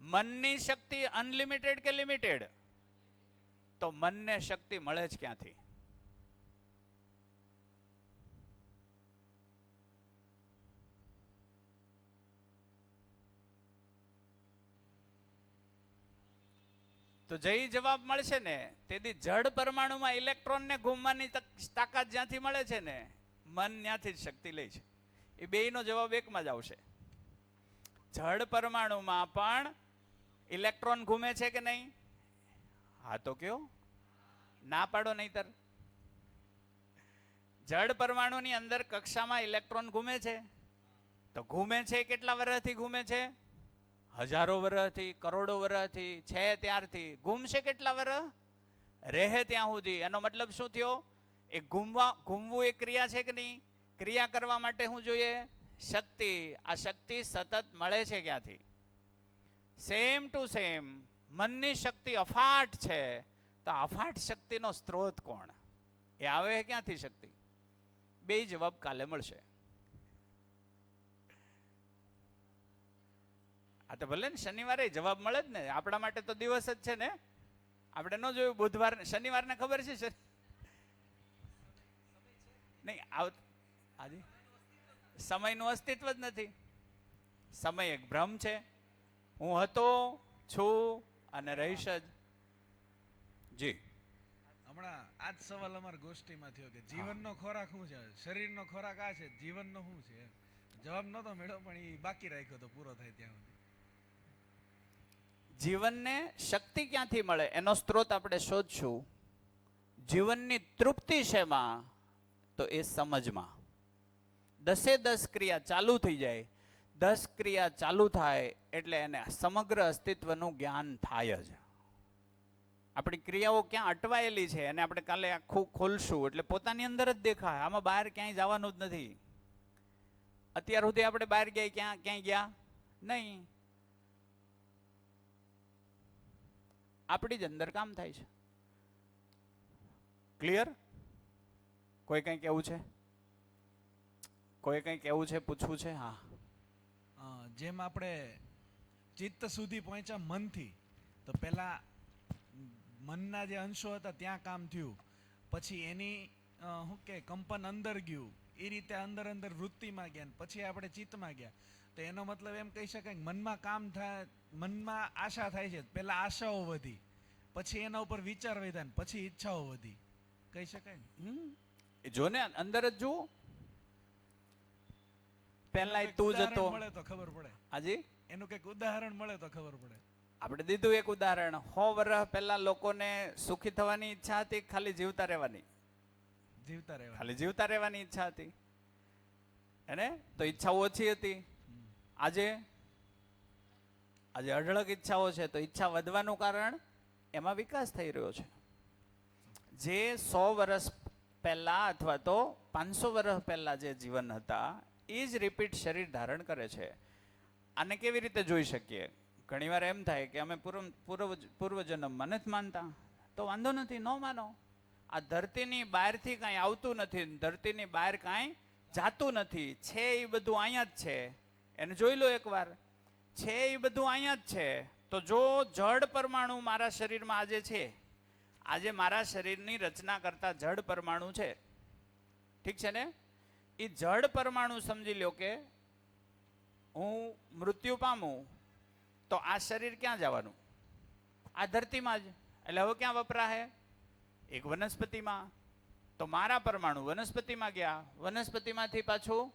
[SPEAKER 1] મનની શક્તિ અનલિમિટેડ કે લિમિટેડ? તો મનને શક્તિ મળે જ ક્યાંથી? તો જે જવાબ મળશે ને તેથી જડ પરમાણુમાં ઇલેક્ટ્રોનને ઘૂમવાની તાકાત જ્યાંથી મળે છે ને, મન ત્યાંથી જ શક્તિ લે છે. એ બેયનો જવાબ એકમાં જ આવશે. જડ પરમાણુમાં પણ ઇલેક્ટ્રોન ઘૂમે છે કે નહીં? હા તો કયો? ના પાડો નહીતર. જડ પરમાણુની અંદર કક્ષામાં ઇલેક્ટ્રોન ઘૂમે છે. તો ઘૂમે છે કેટલા વર્ષથી ઘૂમે છે? હજારો વર્ષથી, કરોડો વર્ષથી છે ત્યારથી. ઘૂમશે કેટલા વર્ષ? રહે ત્યાં સુધી. એનો મતલબ શું થયો? એ ઘૂમવું એ ક્રિયા છે કે નહીં? ક્રિયા કરવા માટે શું જોઈએ? શક્તિ. આ શક્તિ સતત મળે છે ક્યાંથી? સેમ ટુ સેમ મનની શક્તિ અફાટ છે. તો અફાટ શક્તિનો સ્ત્રોત કોણ? એ આવે ક્યાંથી શક્તિ? બે જવાબ કાલે મળશે. આ તો ભલે ને શનિવારે જવાબ મળે જ ને, આપણા માટે તો દિવસ જ છે ને. આપણે ન જોયું બુધવાર શનિવારને ખબર છે નહીં આજે સમયનું અસ્તિત્વ જ નથી. સમય એક ભ્રમ છે. હું હતો, છું અને રહીશ જ. જી
[SPEAKER 8] હમણાં આજ સવાલ અમારા ગોષ્ઠીમાં થયો કે જીવનનો ખોરાક શું છે? શરીરનો ખોરાક આ છે, જીવનનો શું છે? જવાબ નહોતો મેળવ્યો, પણ એ બાકી રાખ્યો તો પૂરો થાય ત્યાં સુધી.
[SPEAKER 1] જીવનને શક્તિ ક્યાંથી મળે એનો સ્ત્રોત આપણે શોધશું. જીવનની તૃપ્તિ શેમાં? તો એ સમજમાં. 10 ક્રિયા ચાલુ થઈ જાય. 10 ક્રિયા ચાલુ થાય એટલે એને સમગ્ર અસ્તિત્વનું જ્ઞાન થાય જ. આપણી ક્રિયાઓ ક્યાં અટવાયેલી છે અને આપણે કાલે આખું ખોલશું એટલે પોતાની અંદર જ દેખાય. આમાં બહાર ક્યાંય જવાનું જ નથી. અત્યાર સુધી આપણે બહાર ગયા ક્યાંય ગયા નહીં. આપણી જ અંદર કામ થાય છે. ક્લિયર? કોઈ કંઈ કેવું છે? કોઈ કંઈ કેવું છે, પૂછવું છે? હા.
[SPEAKER 8] જેમ આપણે ચિત્ત સુધી પહોંચ્યા મનથી, તો પહેલા મનના જે અંશો હતા ત્યાં કામ થયું, પછી એની શું કે કંપન અંદર ગયું, એ રીતે અંદર અંદર વૃત્તિમાં ગયા, પછી આપણે ચિત્તમાં ગયા. તો એનો મતલબ એમ કહી શકાય કે મનમાં કામ થાય, મનમાં આશા થાય છે. પહેલા આશાઓ વધી, પછી એના ઉપર વિચાર વધ્યા, પછી ઈચ્છાઓ વધી, કહી શકાય ને?
[SPEAKER 1] જો ને અંદર જ જુઓ. પહેલા તું જતો
[SPEAKER 8] મળે તો ખબર પડે.
[SPEAKER 1] હાજી,
[SPEAKER 8] એનું કંઈક ઉદાહરણ મળે તો ખબર પડે.
[SPEAKER 1] આપણે દીધું એક ઉદાહરણ. 100 વર્ષ પહેલા લોકોને સુખી થવાની ઈચ્છા હતી, ખાલી જીવતા રહેવાની?
[SPEAKER 8] જીવતા રહેવા,
[SPEAKER 1] ખાલી જીવતા રહેવાની ઈચ્છા હતી. એને તો ઈચ્છાઓ ઓછી હતી. આજે અઢળક ઈચ્છાઓ છે. તો ઈચ્છા વધવાનું કારણ એમાં વિકાસ થઈ રહ્યો છે. જે 100 વર્ષ પહેલા અથવા તો 500 વર્ષ પહેલા જે જીવન હતા એ જ રિપીટ શરીર ધારણ કરે છે. આને કેવી રીતે જોઈ શકીએ? ઘણીવાર એમ થાય કે અમે પૂર્વજન્મમાં નથી માનતા. તો વાંધો નથી, ન માનો. આ ધરતીની બહારથી કાંઈ આવતું નથી, ધરતીની બહાર કાંઈ જાતું નથી. છે એ બધું અહીંયા જ છે. એને જોઈ લો એકવાર. છે એ બધું અહીંયા જ છે. તો જો જડ પરમાણુ મારા શરીરમાં આજે છે, આજે મારા શરીરની રચના કરતા જડ પરમાણુ છે, ઠીક છે ને? એ જડ પરમાણુ સમજી લો કે હું મૃત્યુ પામું તો આ શરીર ક્યાં જવાનું? આ ધરતીમાં જ. એટલે હવે ક્યાં વપરાય? એક વનસ્પતિમાં. તો મારા પરમાણુ વનસ્પતિમાં ગયા, વનસ્પતિમાંથી પાછું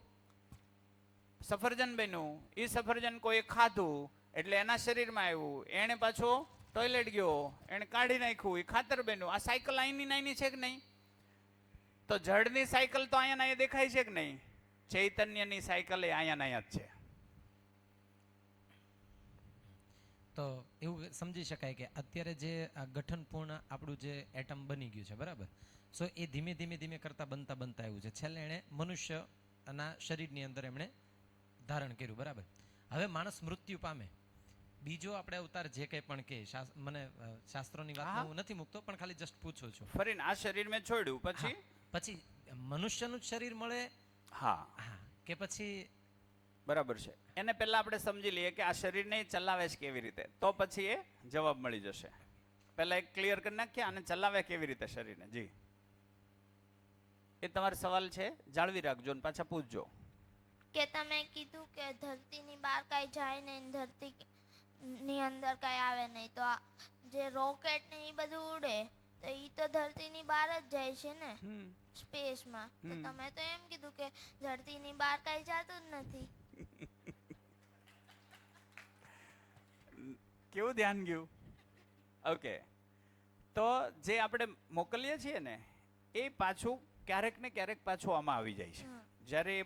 [SPEAKER 1] સફરજન બન્યું, એ સફરજન કોઈ ખાધું એટલે એના શરીરમાં આવ્યું, એણે પાછો ટોયલેટ ગયો, એણે કાઢી નાખ્યું, એ ખાતર બન્યું. આ સાયકલ અહીંની નાની છે કે નહીં? તો જળની સાયકલ તો અહીંયા દેખાય છે કે નહીં? ચૈતન્યની સાયકલ એ અહીંયા જ છે.
[SPEAKER 6] તો એવું સમજી શકાય કે અત્યારે જે આ ગઠનપૂર્ણ આપણું જે એટમ બની ગયું છે, બરાબર? સો એ ધીમે ધીમે કરતા બનતા આવ્યું છે. છેલ્લે એણે મનુષ્યના શરીરની અંદર એમણે ધારણ કર્યું, બરાબર? હવે માણસ મૃત્યુ પામે, બીજો આપણે અવતાર જે કંઈ પણ કે, મને શાસ્ત્રોની વાત હું નથી મૂકતો, પણ ખાલી જસ્ટ પૂછું છું.
[SPEAKER 1] ફરીને આ શરીર મેં છોડ્યું
[SPEAKER 6] પછી મનુષ્યનું જ શરીર મળે?
[SPEAKER 1] હા,
[SPEAKER 6] કે પછી
[SPEAKER 1] બરાબર છે. એને પહેલા આપણે સમજી લઈએ કે આ શરીરને ચલાવે છે કેવી રીતે, તો પછી એ જવાબ મળી જશે. પહેલા એક ક્લિયર કરી નાખીએ, આને ચલાવે કેવી રીતે શરીરને. જી, એ તમારો સવાલ છે, જાળવી રાખજો ને પાછા પૂછજો.
[SPEAKER 10] કે તમે કીધું કે ધરતીની બહાર કાંઈ જાય નહીં, ધરતી ની અંદર કાંઈ આવે નહીં, તો આ જે રોકેટ ને એ બધું ઉડે તો એ તો ધરતીની બહાર જ જાય છે ને, સ્પેસમાં. તો તમે તો એમ કીધું કે ધરતીની બહાર કાંઈ જતું જ નથી.
[SPEAKER 1] કેવું ધ્યાન ગયું? ઓકે. તો જે આપણે મોકલીએ છીએ ને એ પાછું ક્યારેક ને ક્યારેક પાછું આમાં આવી જાય છે. જ્યારે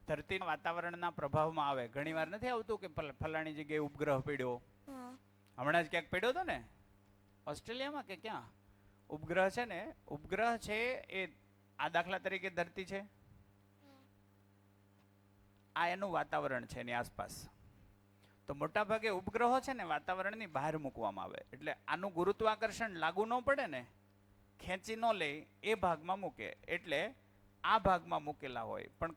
[SPEAKER 1] ધરતીના વાતાવરણના પ્રભાવમાં આવે, ઘણી વાર નથી આવતું કે ફલાણી જગ્યાએ ઉપગ્રહ પડ્યો. હમણાં જ ક્યાંક પડ્યો હતો ને, ઓસ્ટ્રેલિયામાં કે ક્યાં ઉપગ્રહ છે ને. ઉપગ્રહ છે એ આ દાખલા તરીકે ધરતી છે, આ એનું વાતાવરણ છે એની આસપાસ. તો મોટા ભાગે ઉપગ્રહો છે ને વાતાવરણની બહાર મૂકવામાં આવે, એટલે આનું ગુરુત્વાકર્ષણ લાગુ ન પડે ને ખેંચી ન લે એ ભાગમાં મૂકે, એટલે આ ભાગમાં મૂકેલા હોય પણ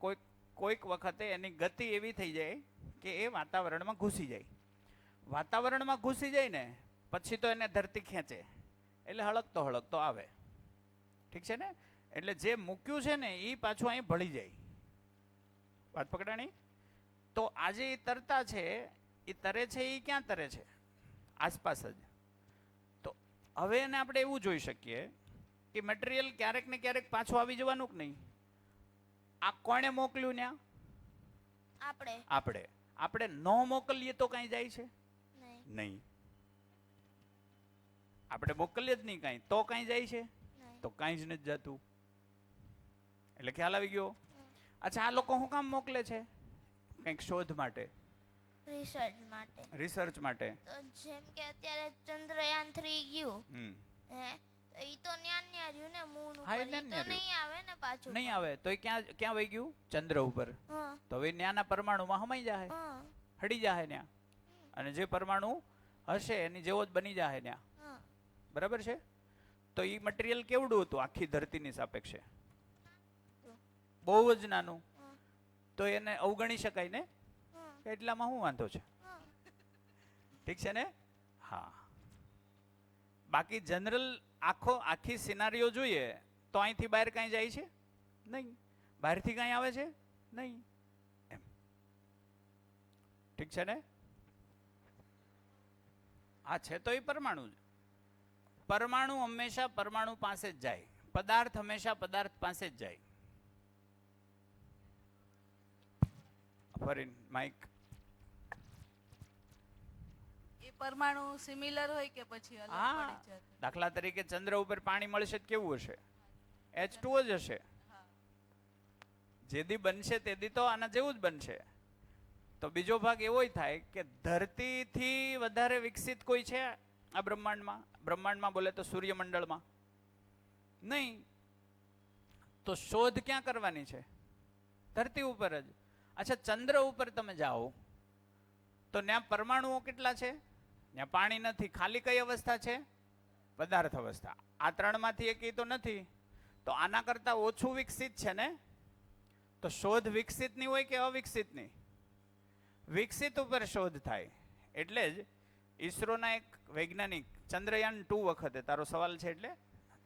[SPEAKER 1] કોઈક વખતે એની ગતિ એવી થઈ જાય કે એ વાતાવરણમાં ઘૂસી જાય. વાતાવરણમાં ઘૂસી જાય ને પછી તો એને ધરતી ખેંચે એટલે હળકતો આવે. ઠીક છે ને? એટલે જે મૂક્યું છે ને એ પાછું અહીં ભળી જાય. વાત પકડાણી? તો આજે એ તરતા છે, એ તરે છે, એ ક્યાં તરે છે? આસપાસ જ. તો હવે એને આપણે એવું જોઈ શકીએ કે મટીરિયલ ક્યારેક ને ક્યારેક પાછું આવી જવાનું કે નહીં? આ કોણે મોકલ્યું ત્યાં? આપણે ન મોકલીએ તો કઈ જાય છે? નહીં. આપણે મોકલીએ જ નહીં કાંઈ તો કઈ જાય છે? તો કાંઈ જ નથી જતું. એટલે ખ્યાલ આવી ગયો? અચ્છા, આ લોકો શું કામ મોકલે છે? કંઈક શોધ માટે, રિસર્ચ માટે.
[SPEAKER 10] તો જેમ કે અત્યારે ચંદ્રયાન 3 ગયું, હે, તો ઈ તો ન્યા રહ્યું ને મૂન ઉપર, ઈ તો નહીં આવે ને પાછું.
[SPEAKER 1] નહીં આવે તો એ ક્યાં વહી ગયું? ચંદ્ર ઉપર. તો હવે ન્યાના પરમાણુમાં હમાઈ જાય, હડી જાય ન્યા, અને જે પરમાણુ હશે એની જેવો જ બની જાય ન્યા. બરાબર છે? તો એ મટીરિયલ કેવડું હતું આખી ધરતીની સાપેક્ષે? બહુ જ નાનું. તો એને અવગણી શકાય ને? એટલામાં શું વાંધો છે? ઠીક છે ને? હા. બાકી જનરલ આખી સિનારીઓ જોઈએ તો અહીંથી બહાર કાંઈ જાય છે? નહીં. બહારથી કાંઈ આવે છે? નહીં. એમ. ઠીક છે ને? આ છે તો એ પરમાણુ જ. પરમાણુ હંમેશા પરમાણુ પાસે જ જાય, પદાર્થ હંમેશા પદાર્થ પાસે જ જાય. ફરીન માઇક.
[SPEAKER 2] એ પરમાણુ સિમિલર હોય કે પછી અલગ
[SPEAKER 1] હા,
[SPEAKER 2] પડી જાય?
[SPEAKER 1] દાખલા તરીકે ચંદ્ર ઉપર પાણી મળશે તો કેવું હશે? H2O જ હશે. જેદી બનશે તેદી તો આના જેવું જ બનશે. તો બીજો ભાગ એવો થાય કે ધરતીથી વધારે વિકસિત કોઈ છે આ બ્રહ્માંડમાં? બ્રહ્માંડમાં બોલે તો સૂર્યમંડળમાં નહીં. તો શોધ ક્યાં કરવાની છે? ધરતી ઉપર જ. અચ્છા, ચંદ્ર ઉપર તમે જાઓ તો ત્યાં પરમાણુઓ કેટલા છે? ત્યાં પાણી નથી, ખાલી કઈ અવસ્થા છે? પદાર્થ અવસ્થા. આ ત્રણમાંથી એક તો નથી. તો આના કરતા ઓછું વિકસિત છે ને? તો શોધ વિકસિતની હોય કે અવિકસિતની? વિકસિત ઉપર શોધ થાય. એટલે જ ઈસરોના એક વૈજ્ઞાનિક ચંદ્રયાન 2 વખતે, તારો સવાલ છે એટલે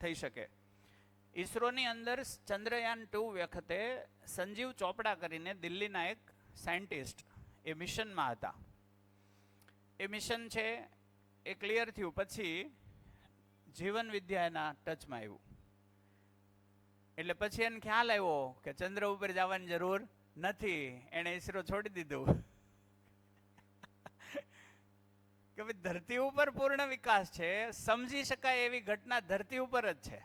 [SPEAKER 1] થઈ શકે, ઈસરોની અંદર ચંદ્રયાન 2 વખતે સંજીવ ચોપડા કરીને દિલ્હીના એક સાયન્ટિસ્ટ એ મિશનમાં હતા. એ મિશન છે એ ક્લિયર થયું પછી જીવન વિદ્યા એના ટચમાં આવ્યું. એટલે પછી એને ખ્યાલ આવ્યો કે ચંદ્ર ઉપર જવાની જરૂર નથી, એને ઈસરો છોડી દીધું. કે ભાઈ ધરતી ઉપર પૂર્ણ વિકાસ છે, સમજી શકાય એવી ઘટના ધરતી ઉપર જ છે.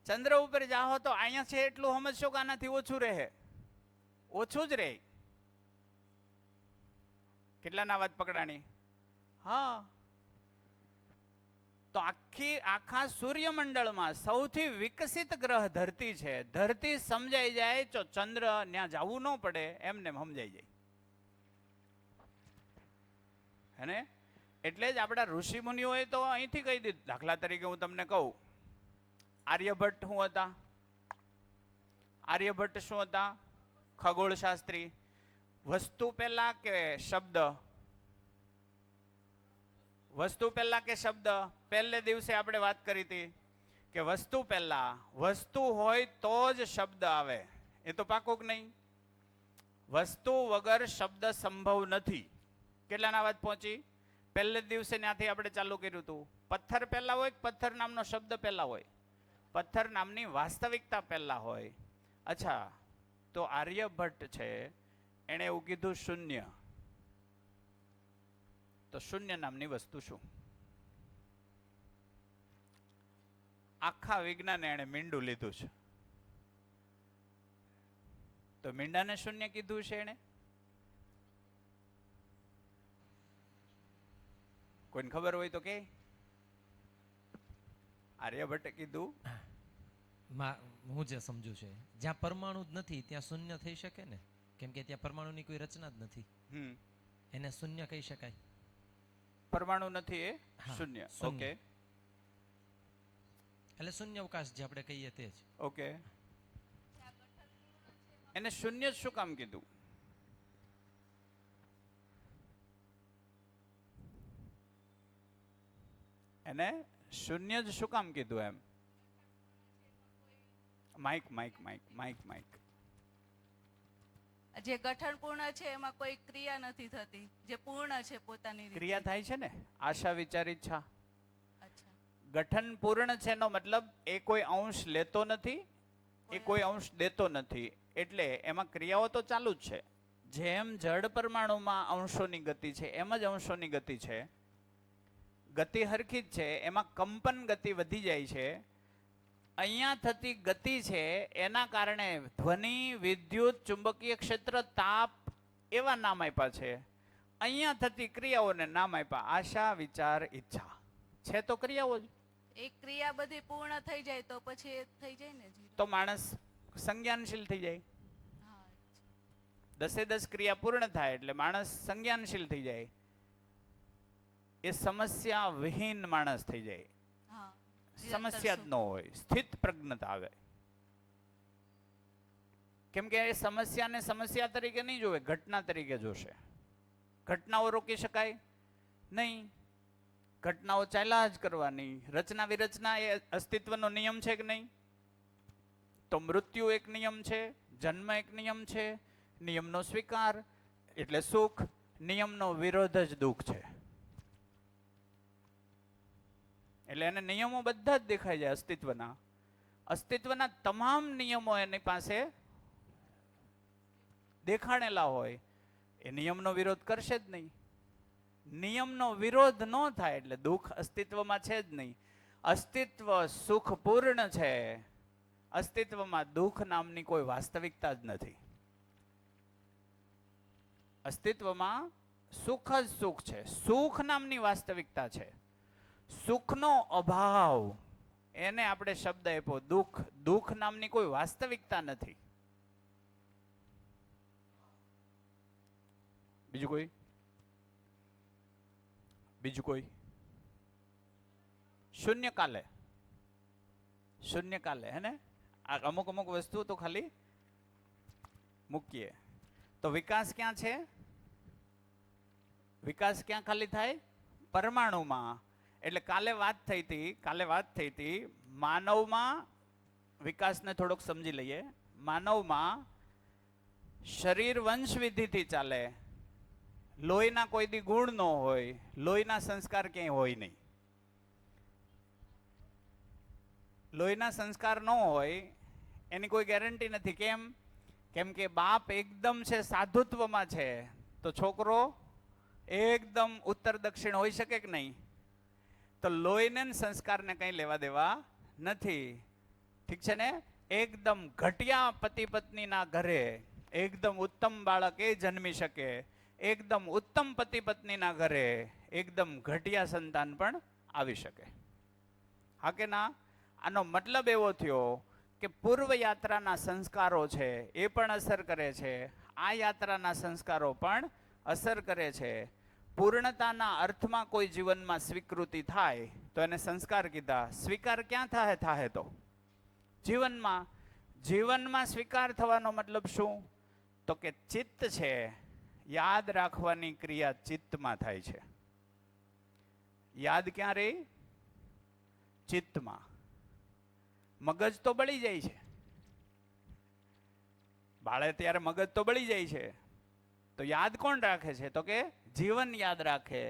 [SPEAKER 1] ચંદ્ર ઉપર જાઓ તો અહીંયા છે એટલું સમજશો કે આનાથી ઓછું રહે, ઓછું જ રહે. કેટલાના વાત પકડાણી? હા. તો આખા સૂર્યમંડળમાં સૌથી વિકસિત ગ્રહ ધરતી છે. ધરતી સમજાઈ જાય તો ચંદ્ર ત્યાં જવું ન પડે, એમને સમજાઈ જાય. હેને? એટલે જ આપણા ઋષિ મુનિઓએ તો અહીંથી કહી દીધું. દાખલા તરીકે હું તમને કહું, આર્યભટ્ટ શું હતા? આર્યભટ્ટ શું હતા? ખગોળશાસ્ત્રી. વસ્તુ પહેલા કે શબ્દ? વસ્તુ પહેલા કે શબ્દ? પહેલે દિવસે આપણે વાત કરી હતી કે વસ્તુ પહેલા. વસ્તુ હોય તો જ શબ્દ આવે, એ તો પાકું કે નહીં? વસ્તુ વગર શબ્દ સંભવ નથી. કેટલાના વાત પહોંચી? પહેલે દિવસે ત્યાંથી આપણે ચાલુ કર્યું હતું. પથ્થર પહેલા હોય કે પથ્થર નામનો શબ્દ પહેલા હોય? પથ્થર નામની વાસ્તવિકતા પહેલા હોય. અચ્છા, તો આર્યભટ્ટ છે એણે એવું કીધું શૂન્ય. તો શૂન્ય નામની વસ્તુ શું? આખા વિજ્ઞાને એણે મીંડું લીધું છે. તો મીંડાને શૂન્ય કીધું છે એણે? કોઈને ખબર હોય તો કે? આર્યભટ્ટે કીધું.
[SPEAKER 6] હું જે સમજુ છે, જ્યાં પરમાણુ જ નથી ત્યાં શૂન્ય થઈ શકે ને? કેમ કે ત્યાં પરમાણુની કોઈ રચના જ નથી, એને શૂન્ય કહી શકાય.
[SPEAKER 1] પરમાણુ નથી એ શૂન્ય. ઓકે.
[SPEAKER 6] એટલે શૂન્ય અવકાશ જે આપણે કહીએ તે જ.
[SPEAKER 1] ઓકે, એને શૂન્ય જ શું કામ કીધું? એને શૂન્ય જ શું કામ કીધું એમ? Mike mike mike mike mike.
[SPEAKER 2] જે ગઠન પૂર્ણ છે એમાં કોઈ ક્રિયા નથી થતી, જે પૂર્ણ છે પોતાની રીતે.
[SPEAKER 1] ક્રિયા થાય છે ને, આશા વિચાર ઈચ્છા.
[SPEAKER 2] અચ્છા.
[SPEAKER 1] ગઠન પૂર્ણ છે નો મતલબ એ કોઈ અંશ લેતો નથી, એ કોઈ અંશ દેતો નથી, એટલે એમાં ક્રિયાઓ તો ચાલુ જ છે. જેમ જડ પરમાણુમાં અંશોની ગતિ છે એમ જ અંશોની ગતિ છે. ગતિ હરખી જ છે, એમાં કંપન ગતિ વધી જાય છે. અહીંયા થતી ગતિ છે એના કારણે ધ્વનિ, વિદ્યુત, ચુંબકીય ક્ષેત્ર, તાપ એવા નામ આપ્યા છે. અહીંયા થતી ક્રિયાઓને નામ આપ્યા આશા વિચાર ઈચ્છા. છે તો ક્રિયાઓ જ.
[SPEAKER 2] એક ક્રિયા બધી પૂર્ણ થઈ જાય તો પછી એ થઈ જાય ને zero.
[SPEAKER 1] તો માણસ સંજ્ઞાનશીલ થઈ જાય.
[SPEAKER 2] હા.
[SPEAKER 1] 10 ક્રિયા પૂર્ણ થાય એટલે માણસ સંજ્ઞાનશીલ થઈ જાય. એ સમસ્યા વિહીન માણસ થઈ જાય.
[SPEAKER 2] હા.
[SPEAKER 1] સમસ્યા જ ન હોય, સ્થિત પ્રજ્ઞતા આવે. કેમ કે એ સમસ્યાને સમસ્યા તરીકે નહીં જોવે, ઘટના તરીકે જોશે. ઘટનાઓ રોકી શકાય નહીં, ઘટનાઓ ચાલ્યા જ કરવાની. રચના વિરચના એ અસ્તિત્વનો નિયમ છે કે નહીં? તો મૃત્યુ એક નિયમ છે, જન્મ એક નિયમ છે, નિયમનો સ્વીકાર એટલે સુખ, નિયમનો વિરોધ જ દુઃખ છે. એટલે એને નિયમો બધા જ દેખાઈ જાય અસ્તિત્વના. અસ્તિત્વના તમામ નિયમો એની પાસે દેખાણેલા હોય, એ નિયમનો વિરોધ કરશે જ નહીં. નિયમનો વિરોધ ન થાય એટલે દુઃખ અસ્તિત્વમાં છે જ નહીં. અસ્તિત્વ સુખપૂર્ણ છે. અસ્તિત્વમાં દુઃખ નામની કોઈ વાસ્તવિકતા જ નથી. અસ્તિત્વમાં સુખ જ સુખ છે, સુખ નામની વાસ્તવિકતા છે. સુખનો અભાવ એને આપણે શબ્દ આપ્યો દુઃખ. દુઃખ નામની કોઈ વાસ્તવિકતા નથી. બીજું કોઈ? શૂન્યકાલે. શૂન્યકાલે હે ને, આ અમુક અમુક વસ્તુ તો ખાલી મૂકીએ. તો વિકાસ ક્યાં છે? વિકાસ ક્યાં ખાલી થાય? પરમાણુમાં. એટલે કાલે વાત થઈ હતી માનવમાં વિકાસને થોડોક સમજી લઈએ. માનવમાં શરીર વંશ વિધિથી ચાલે. લોહીના કોઈ દી ગુણ ન હોય, લોહીના સંસ્કાર ક્યાંય હોય નહીં. લોહીના સંસ્કાર ન હોય એની કોઈ ગેરંટી નથી. કેમ કે બાપ એકદમ છે સાધુત્વમાં છે તો છોકરો એકદમ ઉત્તર દક્ષિણ હોઈ શકે કે નહીં? તો લોહીને સંસ્કારને કંઈ લેવા દેવા નથી. ઠીક છે ને? એકદમ ઘટિયા પતિ પત્નીના ઘરે એકદમ ઉત્તમ બાળક એ જન્મી શકે, એકદમ ઉત્તમ પતિ પત્નીના ઘરે એકદમ ઘટિયા સંતાન પણ આવી શકે. હા કે ના? આનો મતલબ એવો થયો કે પૂર્વ યાત્રાના સંસ્કારો છે એ પણ અસર કરે છે, આ યાત્રાના સંસ્કારો પણ અસર કરે છે. પૂર્ણતાના અર્થમાં કોઈ જીવનમાં સ્વીકૃતિ થાય તો એને સંસ્કાર કીધા. સ્વીકાર ક્યાં થાય? તો જીવનમાં સ્વીકાર થવાનો મતલબ શું? તો કે ચિત્ત છે, યાદ રાખવાની ક્રિયા ચિત્તમાં થાય છે. યાદ ક્યાં રહી? ચિત્તમાં. મગજ તો બળી જાય છે, બાળે ત્યારે મગજ તો બળી જાય છે, તો યાદ કોણ રાખે છે? તો કે જીવન યાદ રાખે.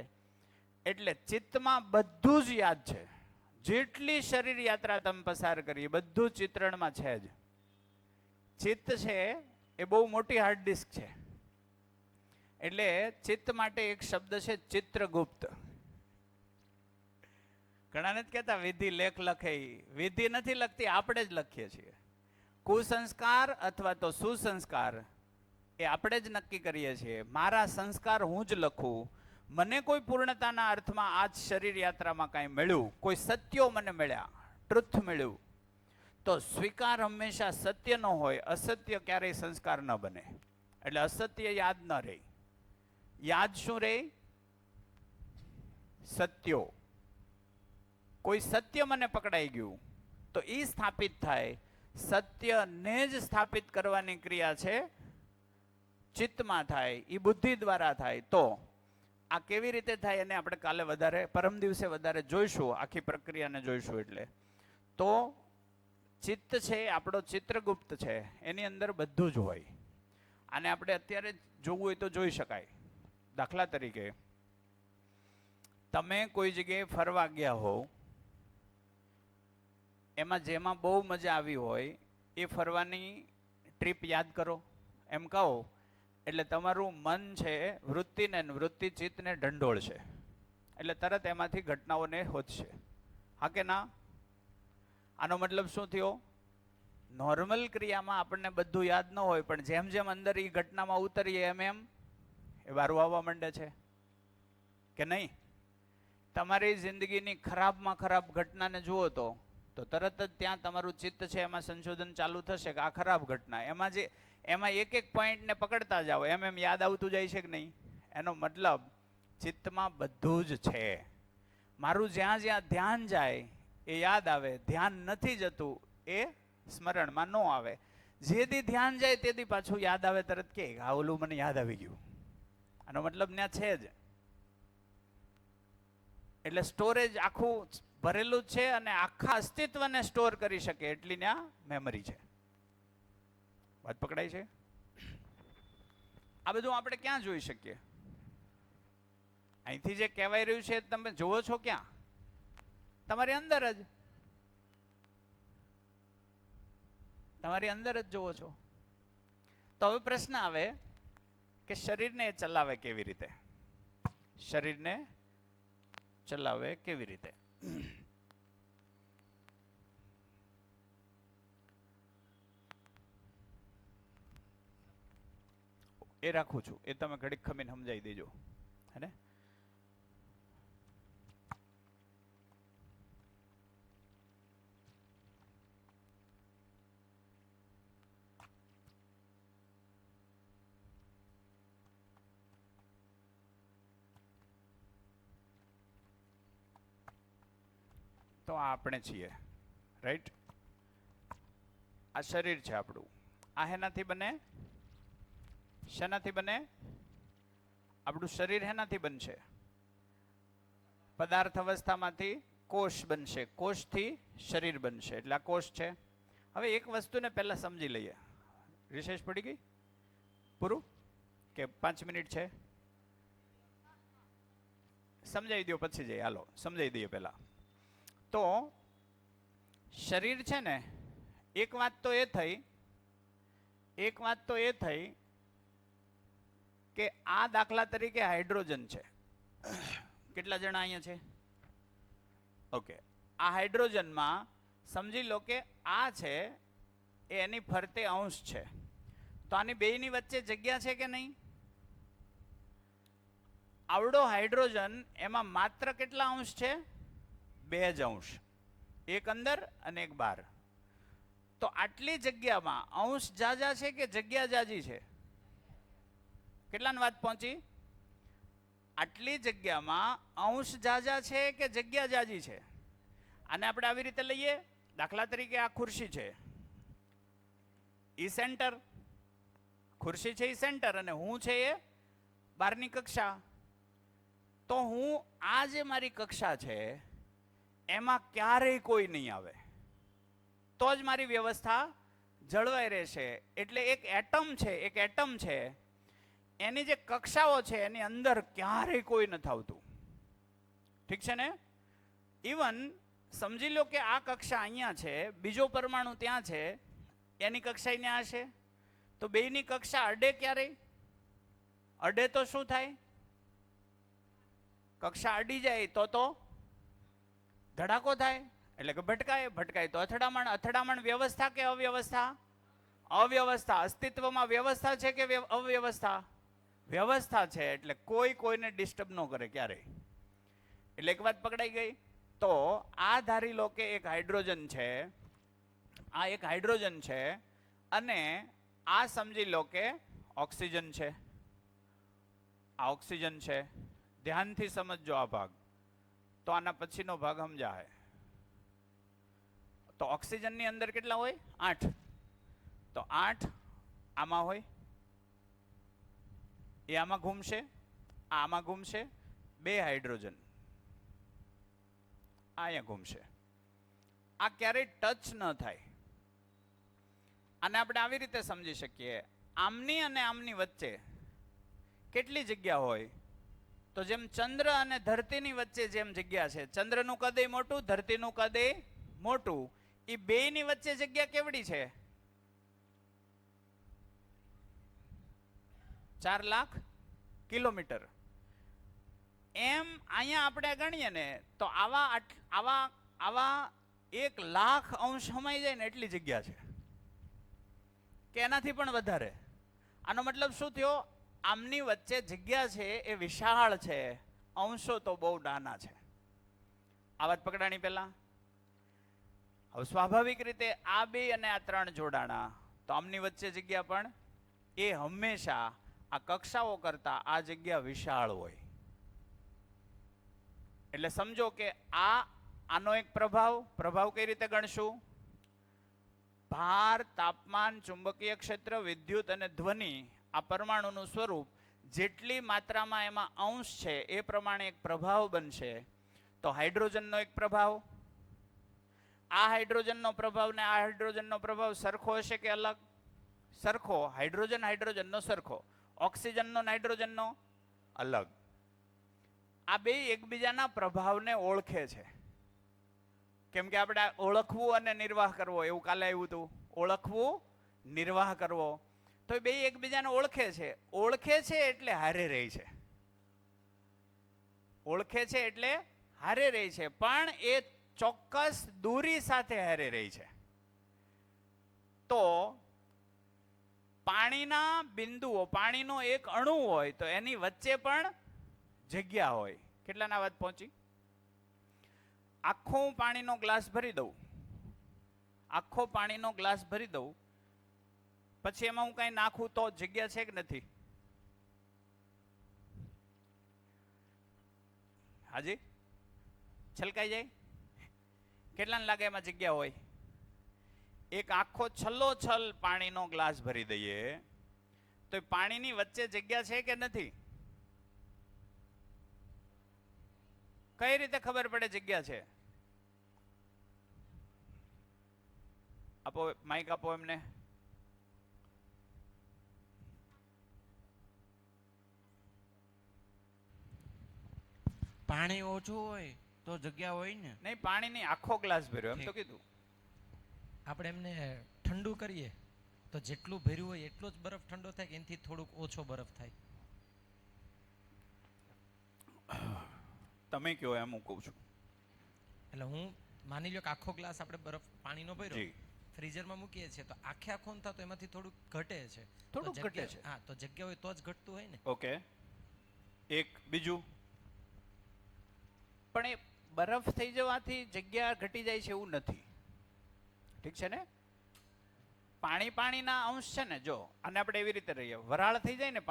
[SPEAKER 1] એટલે ચિત્તમાં બધું જ યાદ છે. જેટલી શરીર યાત્રા તમે પસાર કરી બધું ચિત્રણમાં છે જ. ચિત્ત છે એ બહુ મોટી હાર્ડ ડિસ્ક છે. એટલે ચિત્ત માટે એક શબ્દ છે ચિત્રગુપ્ત. ઘણાને જ કહેતા વિધિ લેખ લખે. વિધિ નથી લખતી, આપણે જ લખીએ છીએ. કુસંસ્કાર અથવા તો સુસંસ્કાર એ આપણે જ નક્કી કરીએ છીએ. મારા સંસ્કાર હું જ લખું. મને કોઈ પૂર્ણતાના અર્થમાં આજ શરીર યાત્રામાં કાંઈ મળ્યું, કોઈ સત્યો મને મળ્યા, ટ્રુથ મળ્યું, તો સ્વીકાર હંમેશા સત્ય ન હોય. અસત્ય ક્યારેય સંસ્કાર ન બને. એટલે અસત્ય યાદ ન રહે. યાદ શું રહે? સત્યો. કોઈ સત્ય મને પકડાઈ ગયું, તો એ સ્થાપિત થાય. સત્યને જ સ્થાપિત કરવાની ક્રિયા છે ચિત્તમાં થાય, એ બુદ્ધિ દ્વારા થાય. તો આ કેવી રીતે થાય એને આપણે કાલે વધારે, પરમ દિવસે વધારે જોઈશું, આખી પ્રક્રિયાને જોઈશું. એટલે તો ચિત્ત છે આપણો ચિત્રગુપ્ત છે, એની અંદર બધું જ હોય. આને આપણે અત્યારે જોવું હોય તો જોઈ શકાય. દાખલા તરીકે તમે કોઈ જગ્યાએ ફરવા ગયા હોવ, એમાં જેમાં બહુ મજા આવી હોય એ ફરવાની ટ્રીપ યાદ કરો એમ કહો એટલે તમારું મન છે વૃત્તિને વૃત્તિ ચિત્તને ઢંઢોળશે, એટલે તરત એમાંથી ઘટનાઓને હોદશે. હા કે ના? આનો મતલબ શું થયો? નોર્મલ ક્રિયામાં આપણને બધું યાદ ન હોય, પણ જેમ જેમ અંદર એ ઘટનામાં ઉતરીએ એમ એમ એ વારું આવવા માંડે છે કે નહીં? તમારી જિંદગીની ખરાબમાં ખરાબ ઘટનાને જુઓ તો તરત જ ત્યાં તમારું ચિત્ત છે એમાં સંશોધન ચાલુ થશે કે આ ખરાબ ઘટના, એમાં એક એક પોઈન્ટને પકડતા જાઓ, એમ એમ યાદ આવતું જાય છે કે નહીં? એનો મતલબ ચિત્તમાં બધું જ છે. મારું જ્યાં જ્યાં ધ્યાન જાય એ યાદ આવે, ધ્યાન નથી જતું એ સ્મરણમાં ન આવે. જે દી ધ્યાન જાય તે દી પાછું યાદ આવે, તરત કે આ ઓલું મને યાદ આવી ગયું. આનો મતલબ ત્યાં છે જ. એટલે સ્ટોરેજ આખું ભરેલું જ છે અને આખા અસ્તિત્વને સ્ટોર કરી શકે એટલી ત્યાં મેમરી છે. વાત પકડાય છે? આ બધું આપણે ક્યાં જોઈ શકીએ? અહીંથી જે કહેવાય રહ્યું છે તમે જોવો છો ક્યાં? તમારી અંદર જ, તમારી અંદર જ જોવો છો. તો હવે પ્રશ્ન આવે કે શરીરને ચલાવે કેવી રીતે? શરીરને ચલાવે કેવી રીતે? એ રાખું છું, એ તમે ઘડીક ખમીને સમજાવી દેજો. હે ને? તો આ આપણે છીએ, રાઈટ? આ શરીર છે આપણું. આ હેનાથી બને? શેનાથી બને? આપણું શરીર હેનાથી બનશે? પદાર્થ અવસ્થામાંથી કોષ બનશે, કોષથી શરીર બનશે, એટલે આ કોષ છે. હવે એક વસ્તુને પહેલા સમજી લઈએ. રિશેષ પડી ગઈ? પૂરું કે 5 મિનિટ છે? સમજાવી દો પછી જઈએ. હાલો સમજાવી દઈએ પહેલા. તો શરીર છે ને, એક વાત તો એ થઈ કે આ દાખલા તરીકે હાઇડ્રોજન છે. કેટલા જણા અહીંયા છે? ઓકે. આ હાઇડ્રોજનમાં સમજી લો કે આ છે એ એની ફરતે અંશ છે. તો આની બેયની વચ્ચે જગ્યા છે કે નહીં? આવડો હાઇડ્રોજન, એમાં માત્ર કેટલા અંશ છે? 2 જ અંશ, એક અંદર અને એક બહાર. તો આટલી જગ્યામાં અંશ જાજા છે કે જગ્યા જાજી છે? કેટલાની વાત પહોંચી? આટલી જગ્યામાં અંશ જાજા છે કે જગ્યા જાજી છે? આને આપણે આવી રીતે લઈએ. દાખલા તરીકે આ ખુરશી છે, ઈ સેન્ટર. ખુરશી છે ઈ સેન્ટર અને હું છે એ બહારની કક્ષા. તો હું આ જે મારી કક્ષા છે એમાં ક્યારેય કોઈ નહીં આવે, તો જ મારી વ્યવસ્થા જળવાઈ રહેશે. એટલે એક એટમ છે, એની જે કક્ષાઓ છે એની અંદર ક્યારેય કોઈ નથી આવતું. ઠીક છે ને? ઇવન સમજી લો કે આ કક્ષા અહીંયા છે, બીજો પરમાણુ ત્યાં છે, એની કક્ષા ત્યાં હશે, તો બેયની કક્ષા અડે ક્યારેય? અડે તો શું થાય? કક્ષા અડી જાય તો ધડાકો થાય, એટલે કે ભટકાય તો અથડામણ. વ્યવસ્થા કે અવ્યવસ્થા? અવ્યવસ્થા. અસ્તિત્વમાં વ્યવસ્થા છે કે અવ્યવસ્થા? વ્યવસ્થા છે. એટલે કોઈને ડિસ્ટર્બ ન કરે ક્યારેય. એટલે એક વાત પકડાઈ ગઈ. તો આ ધારી લો કે એક હાઇડ્રોજન છે, આ એક હાઇડ્રોજન છે, અને આ સમજી લો કે ઓક્સિજન છે. આ ઓક્સિજન છે. ધ્યાનથી સમજજો આ ભાગ, તો આના પછીનો ભાગ સમજાય. તો ઓક્સિજનની અંદર કેટલા હોય? 8. તો 8 આમાં હોય, એ આમાં ઘૂમશે, આમાં ઘૂમશે, 2 હાઇડ્રોજન અહીંયા ઘૂમશે. આ ક્યારેય ટચ ન થાય. આને આપણે આવી રીતે સમજી શકીએ, આમની અને આમની વચ્ચે કેટલી જગ્યા હોય? તો જેમ ચંદ્ર અને ધરતીની વચ્ચે જેમ જગ્યા છે, ચંદ્રનું કદ મોટું, ધરતીનું કદ મોટું, એ બેયની વચ્ચે જગ્યા કેવડી છે? 4 લાખ કિલોમીટર. એમ અહીંયા આપણે ગણીએ ને તો આવા 1 લાખ અંશ સમાઈ જાય ને એટલી જગ્યા છે, કે એનાથી પણ વધારે. આનો મતલબ શું થયો? આમની વચ્ચે જગ્યા છે એ વિશાળ છે, અંશો તો બહુ નાના છે. આ વાત પકડાણી પહેલા. હવે સ્વાભાવિક રીતે આ 2 અને આ 3 જોડાણા, તો આમની વચ્ચે જગ્યા પણ એ હંમેશા આ કક્ષાઓ કરતા આ જગ્યા વિશાળ હોય. એટલે સમજો કે આનો એક પ્રભાવ કઈ રીતે ગણશું? ભાર, તાપમાન, ચુંબકીય ક્ષેત્ર, વિદ્યુત અને ધ્વનિ, આ પરમાણુનું સ્વરૂપ, જેટલી માત્રામાં એમાં અંશ છે એ પ્રમાણે એક પ્રભાવ બનશે. તો હાઇડ્રોજનનો એક પ્રભાવ, આ હાઇડ્રોજનનો પ્રભાવ ને આ હાઇડ્રોજનનો પ્રભાવ સરખો હશે કે અલગ? સરખો. હાઇડ્રોજનનો સરખો, ઓક્સિજનનો નાઇટ્રોજનનો અલગ. આ બે એકબીજાના પ્રભાવને ઓળખે છે. કેમ કે આપણે ઓળખવું અને નિર્વાહ કરવો એવું કાલે આવ્યું હતું. ઓળખવું, નિર્વાહ કરવો. તો બે એકબીજાને ઓળખે છે. ઓળખે છે એટલે હારે રહી છે. ઓળખે છે એટલે હારે રહી છે, પણ એ ચોક્કસ દૂરી સાથે હારે રહી છે. તો પાણીના બિંદુઓ, પાણીનો એક અણુ હોય તો એની વચ્ચે પણ જગ્યા હોય. કેટલાના વાત પહોંચી? આખો હું પાણીનો ગ્લાસ ભરી દઉં, આખો પાણીનો ગ્લાસ ભરી દઉં, પછી એમાં હું કઈ નાખું તો જગ્યા છે કે નથી? હાજી, છલકાઈ જાય? કેટલાને લાગે એમાં જગ્યા હોય? એક આખો છલ્લોછલ પાણીનો ગ્લાસ ભરી દઈએ તો પાણીની વચ્ચે જગ્યા છે કે નથી? કઈ રીતે ખબર પડે જગ્યા છે? આપો માઇક, આપો એમને.
[SPEAKER 7] પાણી ઓછું હોય તો જગ્યા હોય ને?
[SPEAKER 1] નહીં, પાણીની આખો ગ્લાસ ભર્યો એમ તો કીધું.
[SPEAKER 6] આપણે એમને ઠંડુ કરીએ તો જેટલું ભર્યું હોય એટલો જ બરફ ઠંડો થાય કે એનાથી થોડુંક ઓછો બરફ થાય?
[SPEAKER 1] તમે કયો એમ હું કહું છું.
[SPEAKER 6] એટલે હું માની લ્યો કે આખો ગ્લાસ આપણે બરફ પાણીનો ભર્યો,
[SPEAKER 1] જી,
[SPEAKER 6] ફ્રીઝરમાં મૂકીએ છીએ તો આખે આખો ન થતો એમાંથી થોડુંક ઘટે છે.
[SPEAKER 1] થોડુંક
[SPEAKER 6] તો
[SPEAKER 1] ઘટે છે.
[SPEAKER 6] હા, તો જગ્યા હોય તો જ ઘટતું હોય ને.
[SPEAKER 1] ઓકે. એક બીજું, પણ એ બરફ થઈ જવાથી જગ્યા ઘટી જાય છે એવું નથી. ઠીક છે ને? પાણીના અંશ છે ને, જો અને આપણે એવી રીતે રહીએ, વરાળ થઈ જાય ને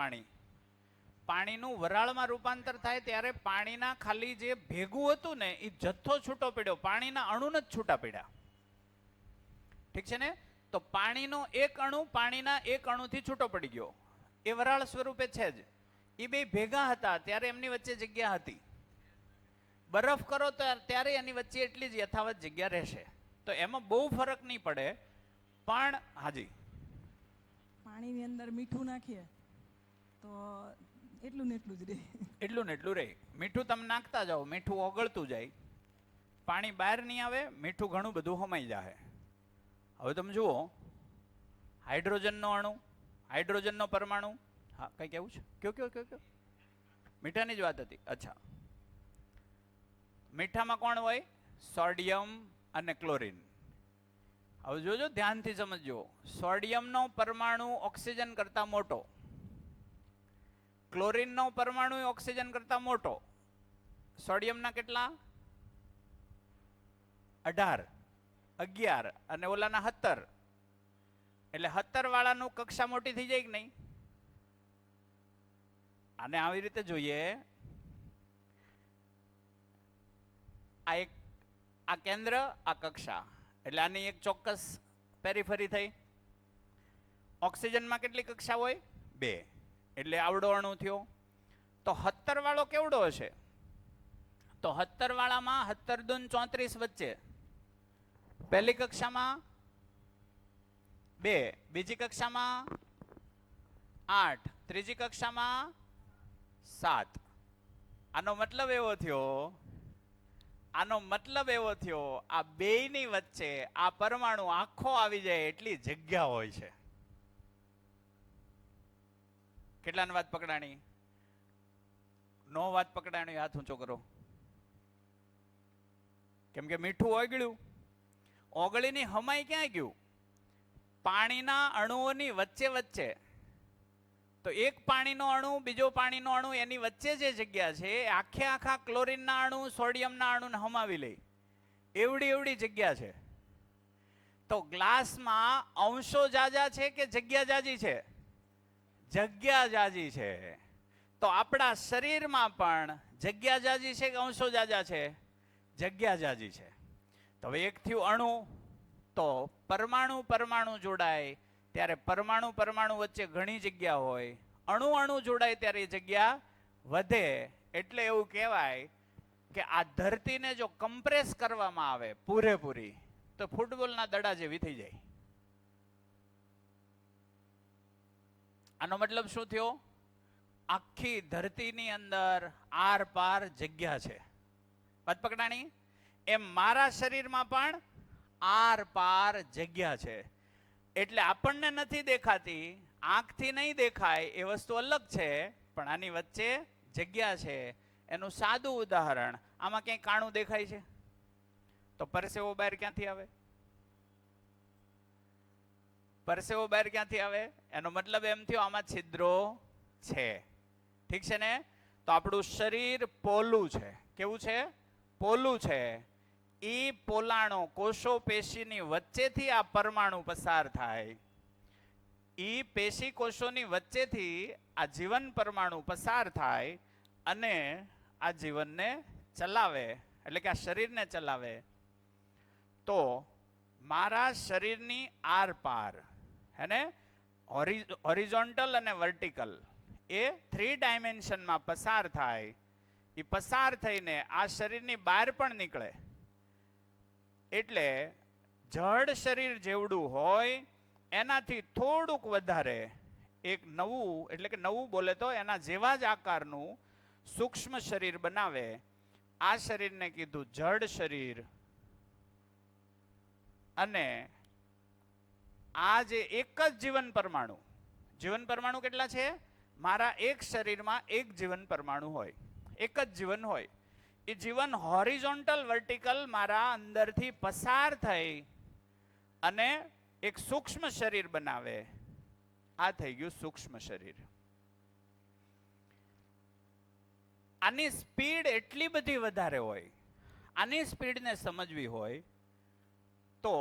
[SPEAKER 1] પાણીનું વરાળમાં રૂપાંતર થાય ત્યારે પાણીના ખાલી જે ભેગું હતું ને એ જથ્થો છૂટો પડ્યો, પાણીના અણુ જ છૂટા પડ્યા. ઠીક છે ને? તો પાણીનો એક અણુ પાણીના એક અણુથી છૂટો પડી ગયો, એ વરાળ સ્વરૂપે છે જ. એ બે ભેગા હતા ત્યારે એમની વચ્ચે જગ્યા હતી. બરફ કરો ત્યારે એની વચ્ચે એટલી જ યથાવત જગ્યા રહેશે. તો એમાં બહુ ફરક નહીં પડે. પણ હાજી,
[SPEAKER 11] પાણીની અંદર મીઠું નાખીએ તો એટલું ને એટલું જ રહે.
[SPEAKER 1] એટલું ને એટલું રહે. મીઠું તમે નાખતા જાઓ, મીઠું ઓગળતું જાય, પાણી બહાર નહીં આવે, મીઠું ઘણું બધું હમાઈ જાય. હવે તમે જુઓ, હાઇડ્રોજનનો અણુ, હાઇડ્રોજનનો પરમાણુ, હા કઈ કેવું છે? કયો મીઠાની જ વાત હતી. અચ્છા, મીઠામાં કોણ હોય? સોડિયમ અને ક્લોરીન. હવે જોજો, ધ્યાનથી સમજજો. સોડિયમનો પરમાણુ ઓક્સિજન કરતા મોટો, ક્લોરીનનો પરમાણુ ઓક્સિજન કરતા મોટો. સોડિયમના કેટલા? 18, 11 અને ઓલાના 17. એટલે 17 વાળાનું કક્ષા મોટી થઈ જાય કે નહીં? આને આવી રીતે જોઈએ. આ કેન્દ્ર, આ કક્ષા, એટલે આની એક ચોક્કસ પેરીફરી થઈ. ઓક્સિજનમાં કેટલી કક્ષા હોય? 2. એટલે આવડો અણુ થયો. તો 17 વાળો કેવડો હશે? તો 17 વાળામાં 17 દૂન 34 વચ્ચે પહેલી કક્ષામાં 2, બીજી કક્ષામાં 8, ત્રીજી કક્ષામાં 7. આનો મતલબ એવો થયો આ બેયની વચ્ચે આ પરમાણુ આખો આવી જાય એટલી જગ્યા હોય છે. કેટલાની વાત પકડાણી? 9 વાત પકડાણી. હાથ ઊંચો કરો. કેમ કે મીઠું ઓગળ્યું, ઓગળીની હમાઈ ક્યાં ગયું? પાણીના અણુઓની વચ્ચે. તો એક પાણીનો અણુ બીજો પાણીનો અણુ એની વચ્ચે જે જગ્યા છે એ આખા ક્લોરીનના અણુ સોડિયમના અણુને હમાવી લે એવડી જગ્યા છે. તો ગ્લાસમાં અંશો જાજા છે કે જગ્યા જાજી છે? જગ્યા જાજી છે. તો આપણા શરીરમાં પણ જગ્યા જાજી છે કે અંશો જાજા છે? જગ્યા જાજી છે. તો હવે એક થયું અણુ. તો પરમાણુ જોડાય ત્યારે પરમાણુ વચ્ચે ઘણી જગ્યા હોય. અણુ જોડાય ત્યારે એ જગ્યા વધે. એટલે એવું કહેવાય કે આ ધરતીને જો કમ્પ્રેસ કરવામાં આવે પૂરેપૂરી તો ફૂટબોલના દડા જેવી થઈ જાય. આનો મતલબ શું થયો? આખી ધરતીની અંદર આર પાર જગ્યા છે. વાત પકડાણી? એમ મારા શરીરમાં પણ આર પાર જગ્યા છે. એટલે આપણને નથી દેખાતી, આંખથી નહીં દેખાય એ વસ્તુ અલગ છે, પણ આની વચ્ચે જગ્યા છે. એનું સાદું ઉદાહરણ, આમાં ક્યાંય કાણું દેખાય છે? તો પરસેવો બહાર ક્યાંથી આવે? પરસેવો બહાર ક્યાંથી આવે? એનો મતલબ એમ થયો આમાં છિદ્રો છે. ઠીક છે ને? તો આપણું શરીર પોલું છે. કેવું છે? પોલું છે. ઈ પોલાણો કોષો પેશીની વચ્ચેથી આ પરમાણુ પસાર થાય. ઈ પેશી કોષોની વચ્ચેથી આ જીવન પરમાણુ પસાર થાય અને આ જીવનને ચલાવે, એટલે કે આ શરીરને ચલાવે. તો મારા શરીરની આર પાર હેને હોરિઝોન્ટલ અને વર્ટિકલ એ 3 ડાયમેન્શનમાં પસાર થાય. એ પસાર થઈને આ શરીરની બહાર પણ નીકળે. એટલે જડ શરીર જેવડું હોય એનાથી થોડુંક વધારે એક નવું, એટલે કે નવું બોલે તો એના જેવા જ આકારનું સૂક્ષ્મ શરીર બનાવે. આ શરીરને કીધું જડ શરીર. અને આ જે એક જ જીવન પરમાણુ કેટલા છે? મારા એક શરીરમાં એક જીવન પરમાણુ હોય, એક જ જીવન હોય. એ જીવન હોરિઝોન્ટલ વર્ટિકલ મારા અંદરથી પસાર થઈ અને એક સૂક્ષ્મ શરીર બનાવે. આ થઈ ગયું સૂક્ષ્મ શરીર. આની સ્પીડ એટલી બધી વધારે હોય. આની સ્પીડને સમજવી હોય તો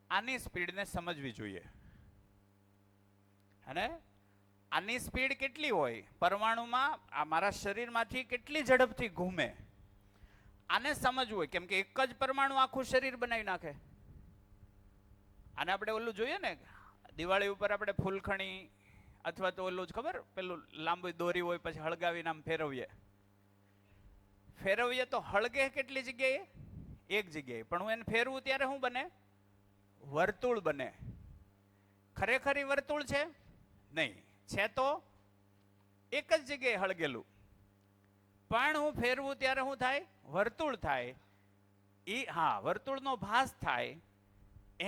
[SPEAKER 1] આની સ્પીડને સમજવી જોઈએ. અને આની સ્પીડ કેટલી હોય? પરમાણુમાં આ મારા શરીરમાંથી કેટલી ઝડપથી ઘૂમે આને સમજવું હોય. કેમ કે એક જ પરમાણુ આખું શરીર બનાવી નાખે. આને આપણે ઓલું જોઈએ ને, દિવાળી ઉપર આપણે ફૂલખણી અથવા તો ઓલું જ ખબર, પેલું લાંબી દોરી હોય પછી હળગાવીને આમ ફેરવીએ તો હળગે કેટલી જગ્યાએ? એક જગ્યાએ. પણ હું એને ફેરવું ત્યારે શું બને? વર્તુળ બને. ખરેખર વર્તુળ છે નહીં, છે તો એક જ જગ્યાએ હળગેલું. પણ હું ફેરવું ત્યારે શું થાય? વર્તુળ થાય. વર્તુળનો ભાસ થાય.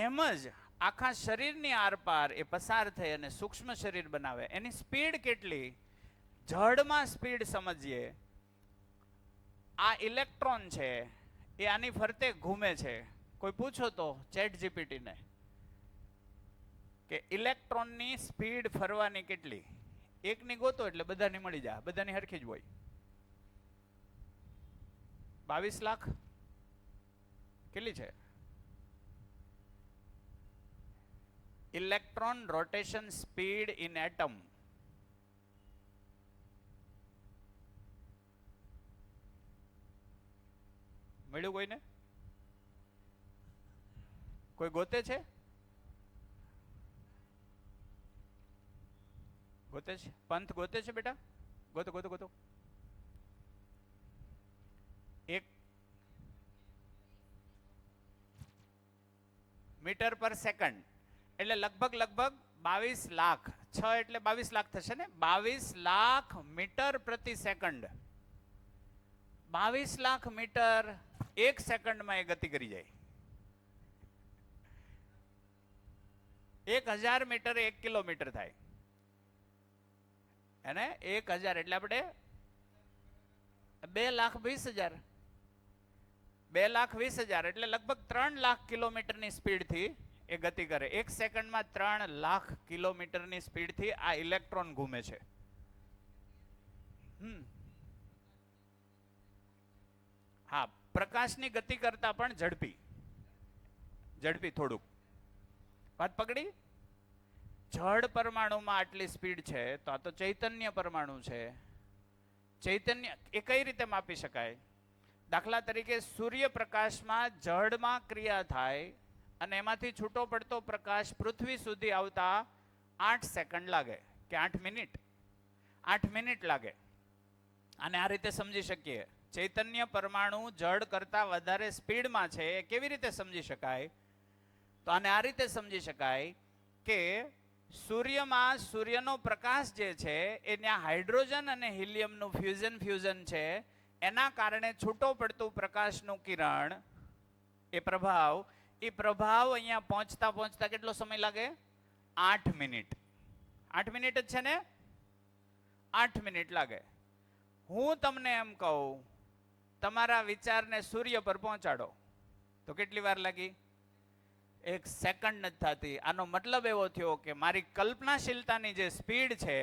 [SPEAKER 1] એમ જ આખા શરીરની આરપાર એ પસાર થઈ અને સૂક્ષ્મ શરીર બનાવે. એની સ્પીડ કેટલી? જડમાં સ્પીડ સમજીએ. આ ઇલેક્ટ્રોન છે એ આની ફરતે ઘૂમે છે. કોઈ પૂછો તો ચેટ જીપીટીને કે ઇલેક્ટ્રોનની સ્પીડ ફરવાની કેટલી? એકની ગોતો એટલે બધાની મળી જાય, બધાની હરખી જ હોય. 22 લાખ કેટલી છે? Electron rotation speed in atom. મળ્યું કોઈને? કોઈ ગોતે છે? ગોતે છે? પંથ ગોતે છે બેટા? ગોતો ગોતો ગોતો. એક મીટર પર સેકન્ડ એટલે લગભગ 22 લાખ. 6 એટલે 22 લાખ થશે ને? 22 લાખ મીટર પ્રતિ સેકન્ડ. 22 લાખ મીટર એક સેકન્ડમાં એ ગતિ કરી જાય. 1000 મીટર 1 કિલોમીટર થાય. અને 1000 એટલે આપણે 2,20,000. 2,20,000 એટલે લગભગ 3 લાખ કિલોમીટરની સ્પીડથી એ ગતિ કરે. એક સેકન્ડમાં 3 લાખ કિલોમીટરની સ્પીડથી આ ઇલેક્ટ્રોન ઘૂમે છે. હા, પ્રકાશની ગતિ કરતા પણ ઝડપી. ઝડપી થોડુંક. વાત પકડી? જળ પરમાણુમાં આટલી સ્પીડ છે તો આ તો ચૈતન્ય પરમાણુ છે. ચૈતન્ય એ કઈ રીતે માપી શકાય? દાખલા તરીકે સૂર્યપ્રકાશમાં જળમાં ક્રિયા થાય અને એમાંથી છૂટો પડતો પ્રકાશ પૃથ્વી સુધી આવતા 8 સેકન્ડ લાગે કે 8 મિનિટ. 8 મિનિટ લાગે. અને આ રીતે સમજી શકીએ ચૈતન્ય પરમાણુ જળ કરતા વધારે સ્પીડમાં છે. એ કેવી રીતે સમજી શકાય? તો આને આ રીતે સમજી શકાય કે સૂર્યમાં સૂર્યનો પ્રકાશ જે છે એ ત્યાં હાઇડ્રોજન અને હિલિયમનું ફ્યુઝન છે. એના કારણે છૂટો પડતું પ્રકાશનું કિરણ એ પ્રભાવ અહીંયા પહોંચતા કેટલો સમય લાગે? 8 મિનિટ. 8 મિનિટ જ છે ને? 8 મિનિટ લાગે. હું તમને એમ કહું તમારા વિચારને સૂર્ય પર પહોંચાડો તો કેટલી વાર લાગી? 1 સેકન્ડ નથી થતી. આનો મતલબ એવો થયો કે મારી કલ્પનાશીલતાની જે સ્પીડ છે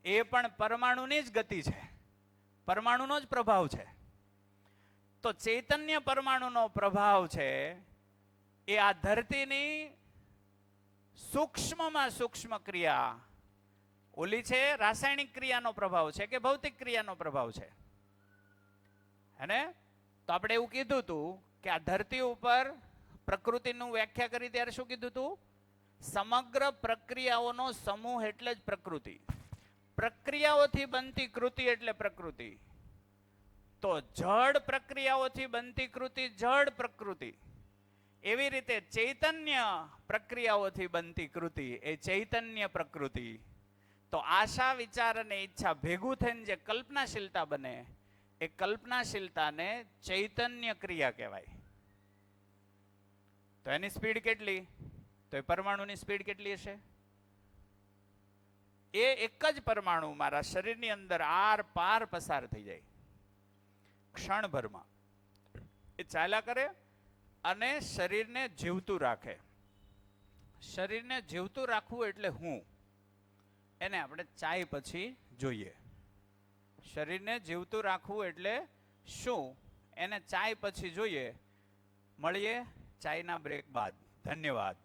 [SPEAKER 1] એ પણ પરમાણુની જ ગતિ છે, પરમાણુનો જ પ્રભાવ છે. તો ચૈતન્ય પરમાણુનો પ્રભાવ છે એ આ ધરતીની સૂક્ષ્મમાં સૂક્ષ્મ ક્રિયા, ઓલી છે રાસાયણિક ક્રિયાનો પ્રભાવ છે કે ભૌતિક ક્રિયાનો પ્રભાવ છે? હેને? તો આપણે એવું કીધું હતું કે આ ધરતી ઉપર પ્રકૃતિનું વ્યાખ્યા કરી ત્યારે શું કીધું હતું? સમગ્ર પ્રક્રિયાઓનો સમૂહ એટલે જ પ્રકૃતિ. પ્રક્રિયાઓથી બનતી કૃતિ એટલે પ્રકૃતિ. તો જડ પ્રક્રિયાઓથી બનતી કૃતિ જડ પ્રકૃતિ. એવી રીતે ચૈતન્ય પ્રક્રિયાઓથી બનતી કૃતિ એ ચૈતન્ય પ્રકૃતિ. તો આશા, વિચાર અને ઈચ્છા ભેગું થઈને જે કલ્પનાશીલતા બને એ કલ્પનાશીલતાને ચૈતન્ય ક્રિયા કહેવાય. તો એની સ્પીડ કેટલી? તો એ પરમાણુની સ્પીડ કેટલી હશે? એ એક જ પરમાણુ મારા શરીરની અંદર આર પાર પસાર થઈ જાય ક્ષણભરમાં. એ ચાલ્યા કરે અને શરીરને જીવતું રાખે. શરીરને જીવતું રાખવું એટલે હું એને આપણે ચાય પછી જોઈએ. શરીરને જીવતું રાખવું એટલે શું એને ચાય પછી જોઈએ. મળીએ ચાયના બ્રેક બાદ. ધન્યવાદ.